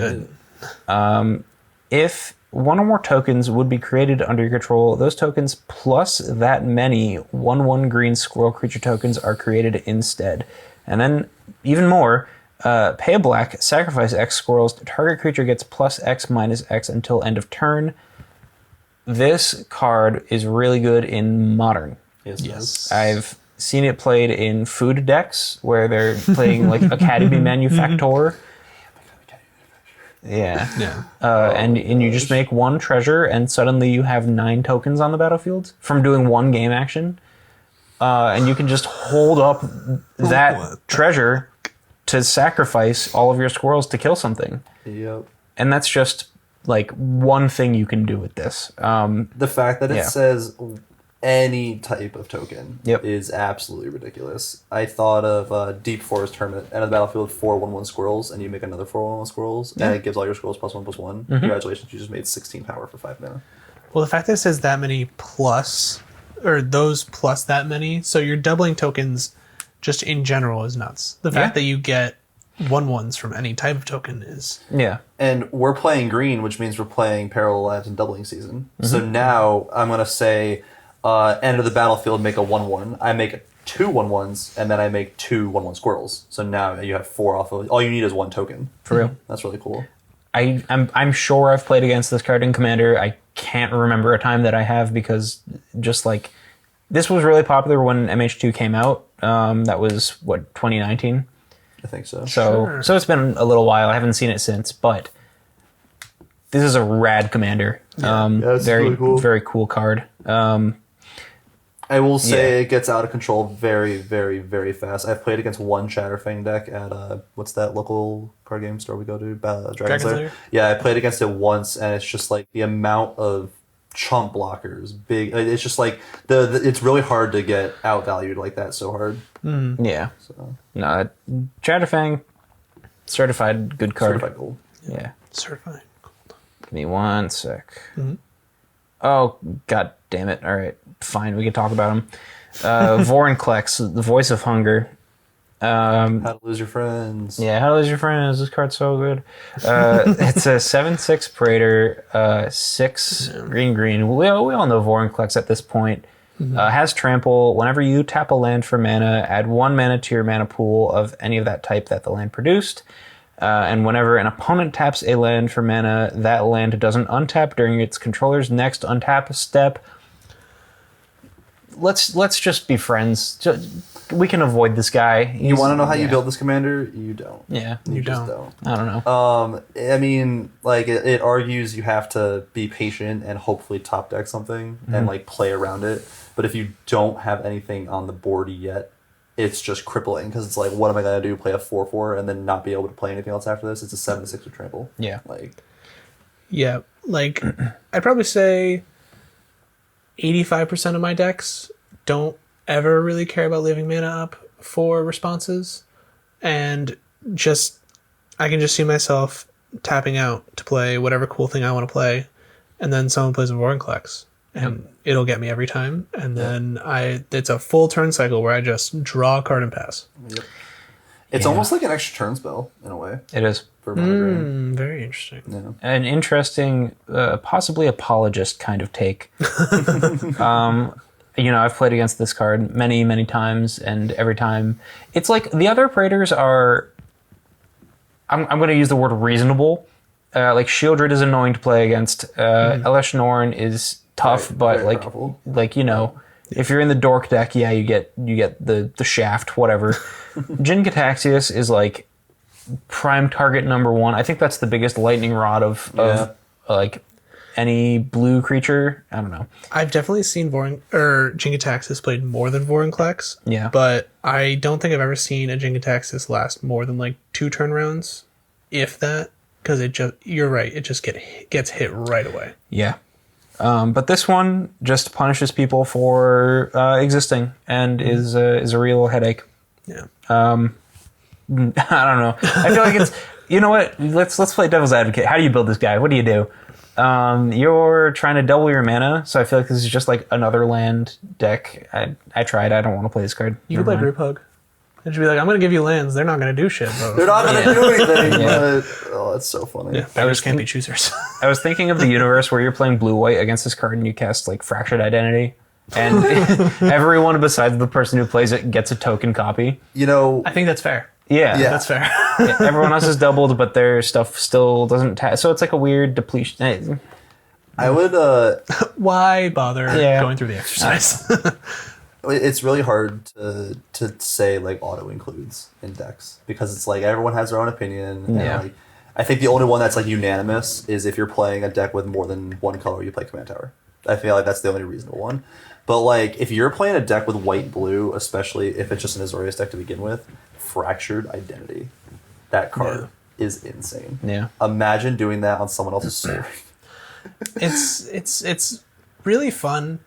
good. If one or more tokens would be created under your control, those tokens plus that many 1/1 green squirrel creature tokens are created instead. And then even more, pay a black, sacrifice X squirrels. Target creature gets plus X minus X until end of turn. This card is really good in Modern. yes. I've seen it played in food decks where they're playing like Academy Manufactor. Yeah. Yeah. And you just make 1 treasure, and suddenly you have 9 tokens on the battlefield from doing 1 game action. And you can just hold up that treasure to sacrifice all of your squirrels to kill something. Yep. And that's just like one thing you can do with this. The fact that it Yeah. says any type of token Yep. is absolutely ridiculous. I thought of Deep Forest Hermit. End of the battlefield, 4/1/1 squirrels, and you make another 4/1/1 squirrels, and it gives all your squirrels +1/+1. Congratulations, you just made 16 power for 5 mana. Well, the fact that it says that many plus, or those plus that many, so you're doubling tokens just in general is nuts. The fact that you get 1/1s from any type of token is. Yeah. And we're playing green, which means we're playing Parallel Lives and Doubling Season. So now I'm going to say, end of the battlefield, make a 1/1. I make 2 1/1s, and then I make 2 1/1 squirrels. So now you have 4 off of... All you need is 1 token. For real. That's really cool. I'm sure I've played against this card in Commander. I can't remember a time that I have because just like... This was really popular when MH2 came out. That was, what, 2019? I think so. So it's been a little while. I haven't seen it since, but this is a rad commander. it's Very, really cool. very cool card. I will say it gets out of control very, very, very fast. I've played against one Chatterfang deck at, what's that local card game store we go to? Dragon's Lair? Yeah, I played against it once, and it's just like the amount of chump blockers, big. It's just like, it's really hard to get outvalued like that so hard. Yeah. So. No, Chatterfang, certified good card. Certified gold. Yeah. Certified. Give me 1 sec. Oh, god damn it. All right, fine. We can talk about him. Vorinclex, the Voice of Hunger. How to Lose Your Friends. Yeah, How to Lose Your Friends. This card's so good. It's a 7/6 Praetor, 6 green. We all know Vorinclex at this point. Has Trample. Whenever you tap a land for mana, add 1 mana to your mana pool of any of that type that the land produced. And whenever an opponent taps a land for mana, that land doesn't untap during its controller's next untap step. Let's just be friends. We can avoid this guy. You want to know how you build this commander? You don't. Yeah. You just don't. I don't know. I mean, like, it argues you have to be patient and hopefully top deck something and, like, play around it. But if you don't have anything on the board yet, it's just crippling because it's like, what am I going to do? Play a 4/4 and then not be able to play anything else after this? It's a 7/6 with trample. Yeah. Like, Yeah, like, I'd probably say 85% of my decks don't ever really care about leaving mana up for responses. And I can just see myself tapping out to play whatever cool thing I want to play. And then someone plays a Vorinclex. And it'll get me every time. And then it's a full turn cycle where I just draw a card and pass. yep. It's almost like an extra turn spell in a way. It is. For mana drain. Very interesting. Yeah. An interesting, possibly apologist kind of take. I've played against this card many, many times, and every time it's like the other Praetors are. I'm going to use the word reasonable. Like Shieldred is annoying to play against. Elesh Norn is tough, but very like powerful. if you're in the Dork deck, yeah, you get the shaft, whatever. Jin Cataxius is like prime target number 1. I think that's the biggest lightning rod of like any blue creature. I don't know. I've definitely seen Jin-Gitaxias played more than Vorinclex. Yeah. But I don't think I've ever seen a Jin-Gitaxias last more than like 2 turn rounds, if that. Because you're right, it just gets hit right away. Yeah. But this one just punishes people for existing and is a real headache. Yeah. I don't know. I feel like it's, you know what? Let's play devil's advocate. How do you build this guy? What do you do? You're trying to double your mana, so I feel like this is just like another land deck. I tried. I don't want to play this card. You can play Group Hug. And just be like, I'm going to give you lands. They're not going to do shit. Bro. They're not going to do anything. But, that's so funny. Yeah, beggars can't be choosers. I was thinking of the universe where you're playing blue-white against this card and you cast like Fractured Identity. And everyone besides the person who plays it gets a token copy. I think that's fair. Yeah. That's fair. Yeah, everyone else is doubled, but their stuff still doesn't. So it's like a weird depletion. I would. Why bother going through the exercise? It's really hard to say like auto includes in decks because it's like everyone has their own opinion. And like, I think the only one that's like unanimous is if you're playing a deck with more than one color, you play Command Tower. I feel like that's the only reasonable one. But like if you're playing a deck with white and blue, especially if it's just an Azorius deck to begin with, Fractured Identity, that card is insane. Yeah. Imagine doing that on someone else's story. It's really fun.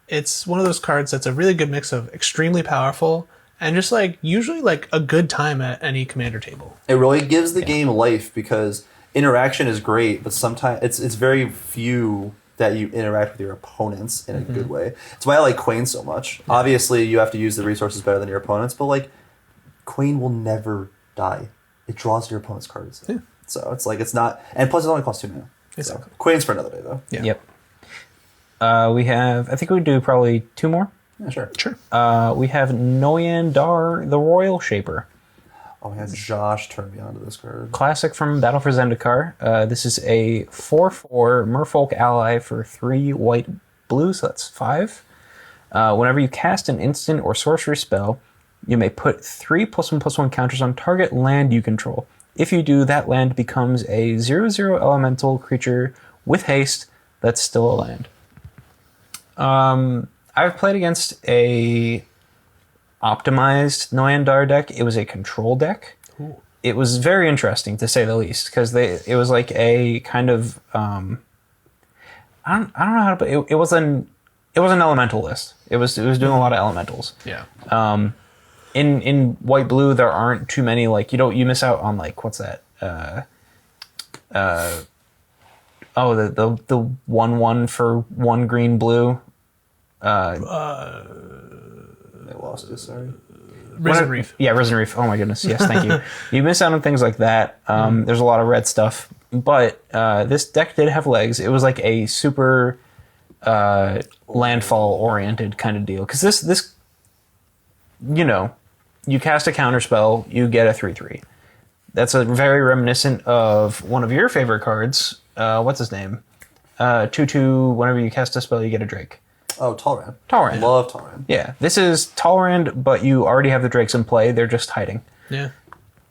It's one of those cards that's a really good mix of extremely powerful and just like usually like a good time at any commander table. It really gives the game life because interaction is great, but sometimes it's very few that you interact with your opponents in a good way. It's why I like Quain so much. Yeah. Obviously, you have to use the resources better than your opponents, but like Quain will never die. it draws your opponent's cards. Yeah. So it's like, it's not, and plus it only costs 2 mana. Exactly. So, Queen's for another day, though. Yeah. Yep. We have, I think we do probably 2 more. Yeah, sure. Sure. We have Noyan Dar, the Royal Shaper. Oh, I had Josh turn me onto this card. Classic from Battle for Zendikar. This is a 4/4 Merfolk ally for 3 white blue, so that's 5. Whenever you cast an instant or sorcery spell, you may put 3 +1/+1 counters on target land you control. If you do, that land becomes a 0/0 elemental creature with haste that's still a land. I've played against a optimized Noyandar deck. It was a control deck. Ooh. It was very interesting, to say the least, because it was like a kind of I don't know how to put it. It was an elemental list. It was doing a lot of elementals. Yeah. In white blue there aren't too many, like you miss out on, like, what's that? The 1/1 for 1 green blue. I lost it, sorry. Risen Reef. Yeah, Risen Reef. Oh my goodness. Yes, thank you. You miss out on things like that. There's a lot of red stuff, but this deck did have legs. It was like a super landfall oriented kind of deal. Because this, you cast a counter spell, you get a 3/3. That's a very reminiscent of one of your favorite cards. What's his name? 2/2. Whenever you cast a spell, you get a Drake. Oh, Talrand. Talrand. Love Talrand. Yeah, this is Talrand, but you already have the Drakes in play. They're just hiding. Yeah.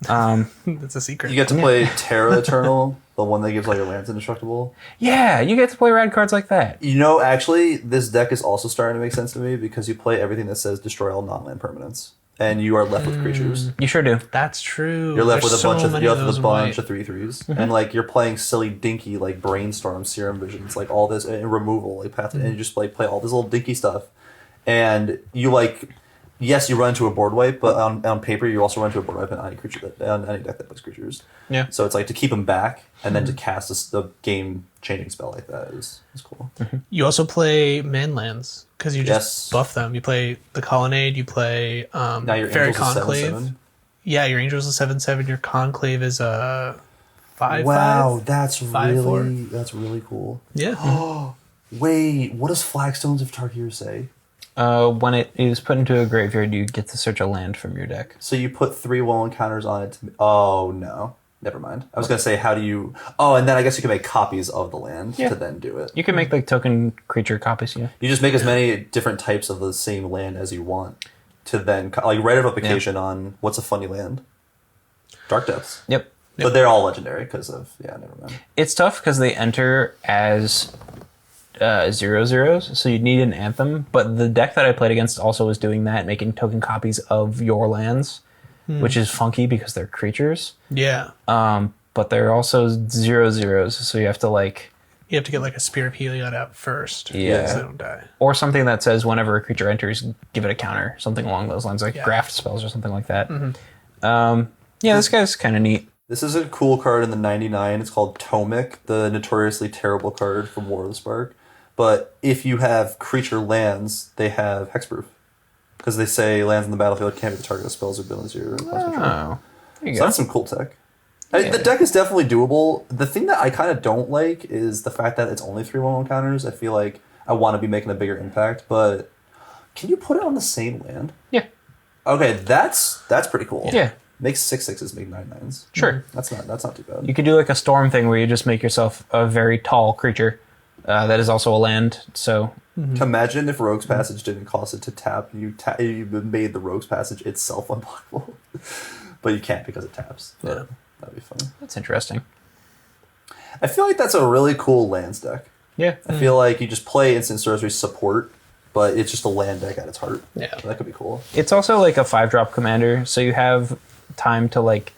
That's a secret. You get to play Terra Eternal, the one that gives all your lands indestructible. Yeah, you get to play rad cards like that. Actually, this deck is also starting to make sense to me because you play everything that says destroy all non-land permanents, and you are left with creatures. You sure do. That's true. You're left with a bunch of those 3/3s, and like you're playing silly dinky like Brainstorm, Serum Visions, like all this and removal, like path, and you just like play all this little dinky stuff, and you like. Yes, you run into a board wipe, but on paper you also run into a board wipe on any deck that plays creatures. Yeah. So it's like to keep them back, and then to cast the game-changing spell like that is cool. You also play manlands because you just Yes. buff them. You play the Colonnade. You play Now your Fairy Angel's a Conclave. 7/7. Yeah, your Angel's a 7/7. Your Conclave is a 5/5. Wow, that's 5/4. really cool. Yeah. Wait, what does Flagstones of Tarkir say? When it is put into a graveyard, you get to search a land from your deck. So you put 3 wall encounters on it. Oh no, never mind. I was gonna say, how do you? Oh, and then I guess you can make copies of the land Yeah. to then do it. You can make like token creature copies. Yeah. You just make as many different types of the same land as you want to then like write a replication on what's a funny land. Dark Depths. Yep. But they're all legendary because of never mind. It's tough because they enter as 0/0s, so you need an Anthem. But the deck that I played against also was doing that, making token copies of your lands, which is funky because they're creatures. Yeah. But they're also 0/0s, so you have to like. You have to get like a Spear of Heliod out first. Yeah. So they don't die. Or something that says whenever a creature enters, give it a counter. Something along those lines, like Yeah. graft spells or something like that. Yeah, this guy's kind of neat. This is a cool card in the 99. It's called Tomic, the notoriously terrible card from War of the Spark. But if you have creature lands, they have hexproof. Because they say lands in the battlefield can't be the target of spells or abilities or Oh, there you So go. that's some cool tech. The deck is definitely doable. The thing that I kind of don't like is the fact that it's only 3/1 counters. I feel like I want to be making a bigger impact, but can you put it on the same land? Yeah, Okay, that's pretty cool. Yeah. Make 6/6s, make 9/9s. sure. That's not too bad. You could do like a storm thing where you just make yourself a very tall creature that is also a land. So Imagine if Rogue's Passage didn't cost it to tap. You made the Rogue's Passage itself unblockable, but you can't because it taps. Yeah. That'd be funny. that's interesting. I feel like that's a really cool lands deck. Yeah, I feel like you just play instant sorcery support, but it's just a land deck at its heart. Yeah. So that could be cool. it's also like a 5-drop commander, so you have time to like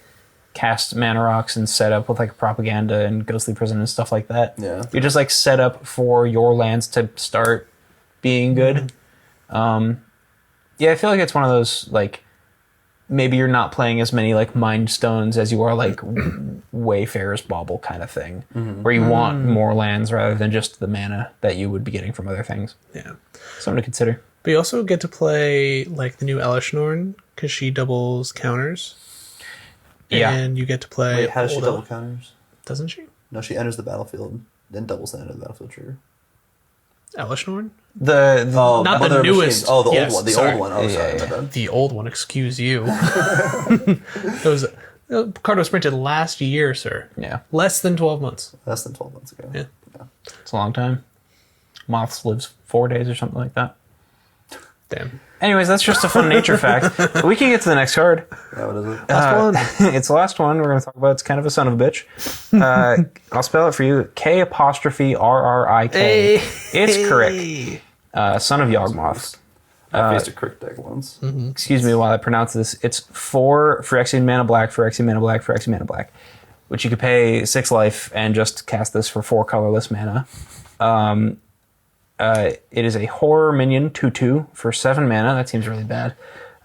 cast mana rocks and set up with like propaganda and ghostly prison and stuff like that. Yeah. You just like set up for your lands to start being good. Yeah, I feel like it's one of those like maybe you're not playing as many like Mind Stones as you are like Wayfarer's Bauble kind of thing, where you want more lands rather than just the mana that you would be getting from other things. Yeah. Something to consider. But you also get to play like the new Elishnorn because she doubles counters. Yeah. and you get to play. Wait, how does she old double elf. counters? Doesn't she? No, she enters the battlefield, then doubles the end of the battlefield trigger. Elishnorn? Oh, Not the Mother of newest. Machines. Oh, the Yes, old one. The sorry. old one. Oh, sorry. Yeah. My bad. The old one, excuse you. It was card was printed last year, sir. Yeah. Less than 12 months. Less than 12 months ago. Yeah. It's a long time. Moths lives 4 days or something like that. Damn. Anyways, that's just a fun nature fact. We can get to the next card. Yeah, what is it? Last one. It's the last one we're going to talk about. It's kind of a son of a bitch. I'll spell it for you. K''RRIK. Hey. It's correct. Son of Yawgmoth. I faced a Crick deck once. Excuse me while I pronounce this. It's 4 Phyrexian mana black, Phyrexian mana black, Phyrexian mana black, which you could pay 6 life and just cast this for 4 colorless mana. It is a horror minion 2/2 for 7 mana. That seems really bad.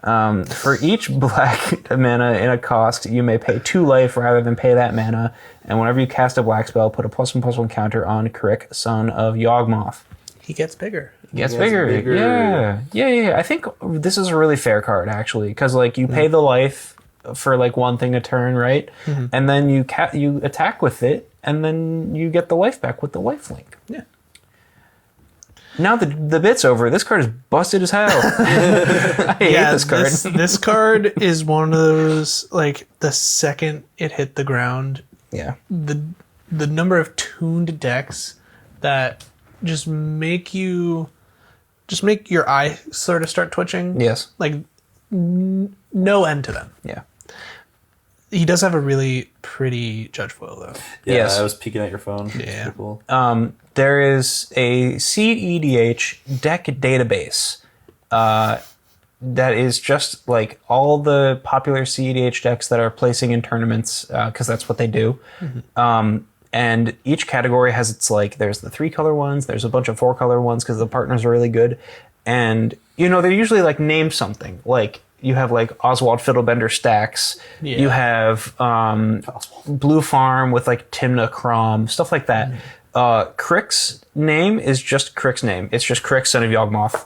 For each black mana in a cost, you may pay 2 life rather than pay that mana. And whenever you cast a black spell, put a +1/+1 counter on Crick, Son of Yawgmoth. He gets bigger. Gets bigger. Yeah. I think this is a really fair card actually, because like you pay the life for like one thing a turn, right? And then you attack with it, and then you get the life back with the lifelink. Yeah. Now the bit's over. This card is busted as hell. I hate this card. This card is one of those, like, the second it hit the ground, Yeah. the number of tuned decks that just make your eye sort of start twitching. Yes. Like, no end to them. Yeah. He does have a really pretty judge foil, though. Yeah, Yes. I was peeking at your phone. Yeah. Pretty cool. There is a Seed EDH deck database that is just like all the popular CEDH decks that are placing in tournaments, because that's what they do. And each category has its, like, there's the 3-color ones, there's a bunch of 4-color ones because the partners are really good. And, you know, they're usually like named something. Like, you have like Oswald Fiddlebender stacks. Yeah. You have Blue Farm with like Timna Crom, stuff like that. Crick's name is just Crick's name. It's just Crick, Son of Yawgmoth.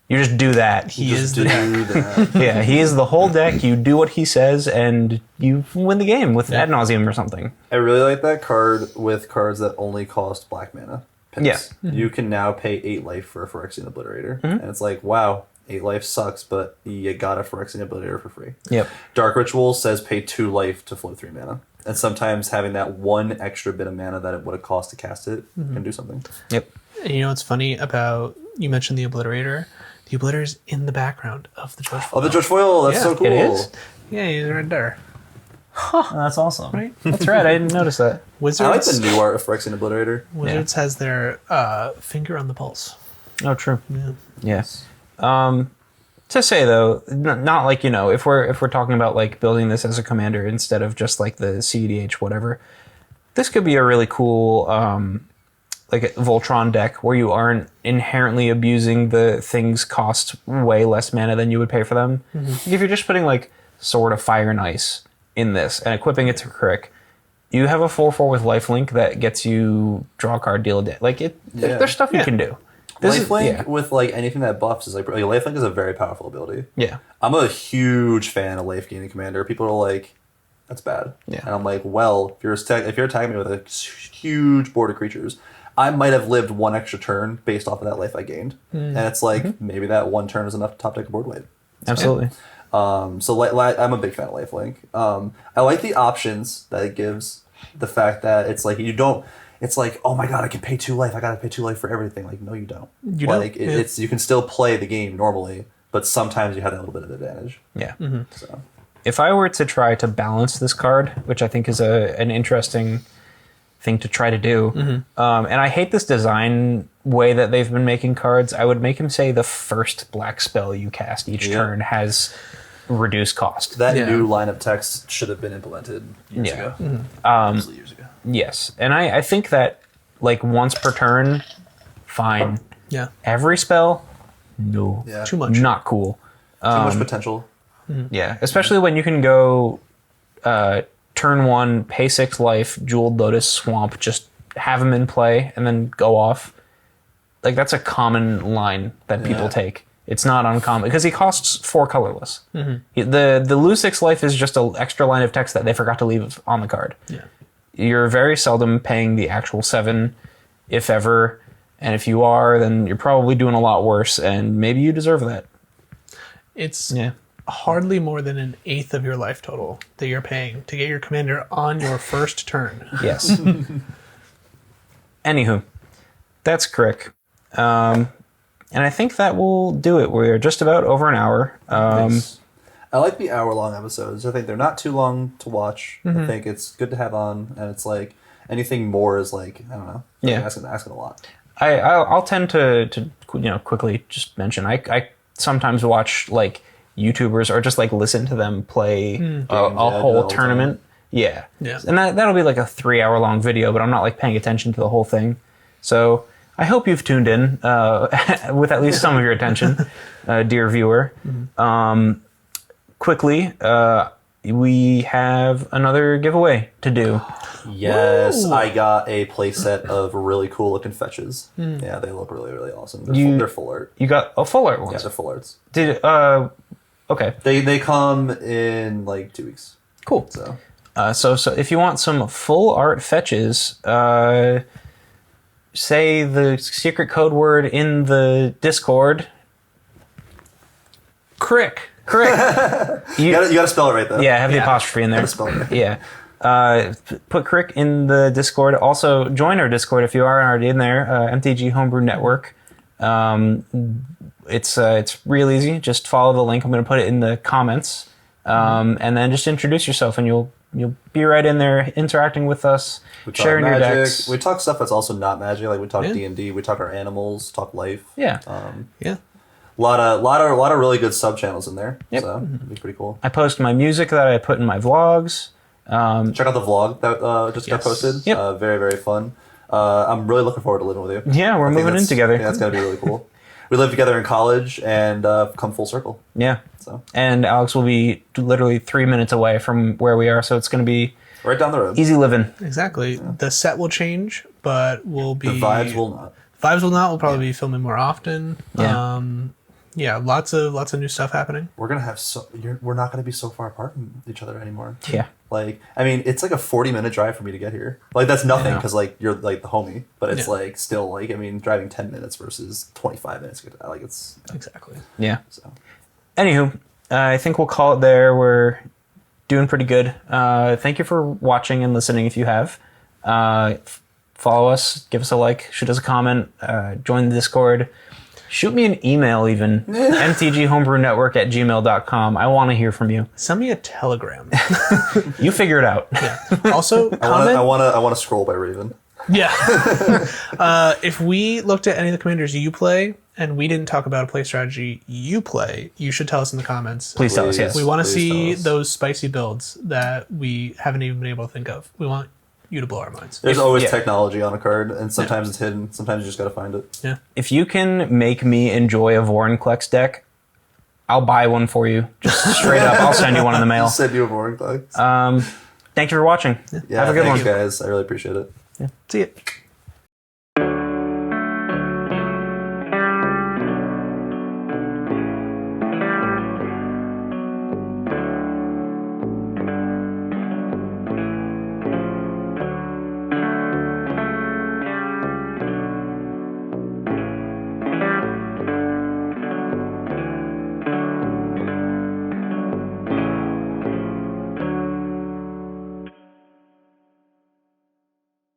You just do that. He is the deck. Yeah, he is the whole deck. You do what he says, and you win the game with ad nauseum or something. I really like that card with cards that only cost black mana. Pins. Yeah. You can now pay 8 life for a Phyrexian Obliterator. And it's like, wow, 8 life sucks, but you got a Phyrexian Obliterator for free. Yep. Dark Ritual says pay 2 life to float 3 mana. And sometimes having that one extra bit of mana that it would have cost to cast it can do something. Yep. And you know what's funny about, you mentioned the Obliterator. The Obliterator's in the background of the judge foil. Oh, the Judge Foil! That's Yeah, so cool. it is? Yeah, he's right there. That's awesome. Right? That's right. I didn't notice that. Wizards, I like the new art of Phyrexian Obliterator. Wizards has their finger on the pulse. Oh, true. Yeah. Yes. To say though, not like, you know, if we're talking about like building this as a commander instead of just like the CEDH whatever, this could be a really cool like a Voltron deck where you aren't inherently abusing the things cost way less mana than you would pay for them. If you're just putting like Sword of Fire and Ice in this and equipping it to Crick, you have a 4/4 with lifelink that gets you draw a card, deal a day. Like there's stuff you can do. Lifelink with like anything that buffs is like Lifelink is a very powerful ability. Yeah. I'm a huge fan of life gaining commander. People are like, that's bad. Yeah. And I'm like, well, if you're attacking me with a huge board of creatures, I might have lived one extra turn based off of that life I gained. And it's like, maybe that one turn is enough to top deck a board weight. Absolutely. So I'm a big fan of lifelink. I like the options that it gives. The fact that it's like it's like, oh my god, I can pay 2 life. I gotta pay 2 life for everything. Like, no, you don't. You don't. Like, it's you can still play the game normally, but sometimes you have that little bit of advantage. Yeah. So If I were to try to balance this card, which I think is an interesting thing to try to do, and I hate this design way that they've been making cards, I would make him say the first black spell you cast each turn has reduced cost. that new line of text should have been implemented years ago. Mostly years ago. Yes. And I think that like once per turn, fine. Yeah. Every spell, no. Yeah. Too much. Not cool. Too much potential. Yeah, especially when you can go turn 1, pay 6 life, Jeweled Lotus, Swamp, just have them in play and then go off. Like, that's a common line that people take. It's not uncommon because he costs 4 colorless. The Lusix Life is just an extra line of text that they forgot to leave on the card. Yeah. You're very seldom paying the actual 7, if ever. And if you are, then you're probably doing a lot worse, and maybe you deserve that. It's hardly more than an eighth of your life total that you're paying to get your commander on your first turn. Yes. Anywho, that's Crick. And I think that will do it. We're just about over an hour. Nice. I like the hour-long episodes. I think they're not too long to watch. I think it's good to have on, and it's like anything more is like, I don't know. Asking a lot. I'll tend to quickly just mention I sometimes watch like YouTubers or just like listen to them play a whole tournament. Yeah. And that'll be like a 3-hour long video, but I'm not like paying attention to the whole thing. So I hope you've tuned in with at least some of your attention, dear viewer. Quickly, we have another giveaway to do. Yes, Woo! I got a playset of really cool looking fetches. Yeah, they look really, really awesome. They're full art. You got a full art one? Yeah, they're full arts. Okay. They come in like 2 weeks. Cool. So So if you want some full art fetches, say the secret code word in the Discord. Crick. you gotta spell it right though. Yeah, have the apostrophe in there. Gotta spell it right. Yeah. Put Crick in the Discord. Also, join our Discord if you are already in there. MTG Homebrew Network. It's real easy. Just follow the link. I'm going to put it in the comments, and then just introduce yourself, and you'll be right in there interacting with us, sharing your decks. We talk stuff that's also not magic. Like we talk D&D. We talk our animals. Talk life. Yeah. A lot of really good sub channels in there. Yep. So it'd be pretty cool. I post my music that I put in my vlogs. Check out the vlog that just got posted. Yep. Very, very fun. I'm really looking forward to living with you. Yeah, we're moving in together. Yeah, it's gonna be really cool. We lived together in college and come full circle. Yeah. So And Alex will be literally 3 minutes away from where we are, so it's going to be right down the road. easy living. Exactly. Yeah. The set will change, but we'll be... The vibes will not. Vibes will not. We'll probably be filming more often. Yeah. Lots of new stuff happening. We're gonna have we're not gonna be so far apart from each other anymore. Yeah. Like, I mean, it's like a 40-minute drive for me to get here. Like, that's nothing because like you're like the homie, but it's like still like, I mean, driving 10 minutes versus 25 minutes. Like it's exactly. Yeah. So, anywho, I think we'll call it there. We're doing pretty good. Thank you for watching and listening. If you have, follow us, give us a like, shoot us a comment, join the Discord. Shoot me an email even. mtghomebrewnetwork@gmail.com. I want to hear from you. Send me a telegram. You figure it out. Yeah. Also, comment. I want to scroll by Raven. Yeah. If we looked at any of the commanders you play and we didn't talk about a play strategy you play, you should tell us in the comments. Please tell us, yes. We want to see those spicy builds that we haven't even been able to think of. We want you to blow our minds. There's always technology on a card, and sometimes it's hidden. Sometimes you just got to find it. Yeah. If you can make me enjoy a Vorinclex deck, I'll buy one for you. Just straight up, I'll send you one in the mail. I'll send you a Vorinclex. Thank you for watching. Yeah, have a good one, guys. I really appreciate it. Yeah. See you.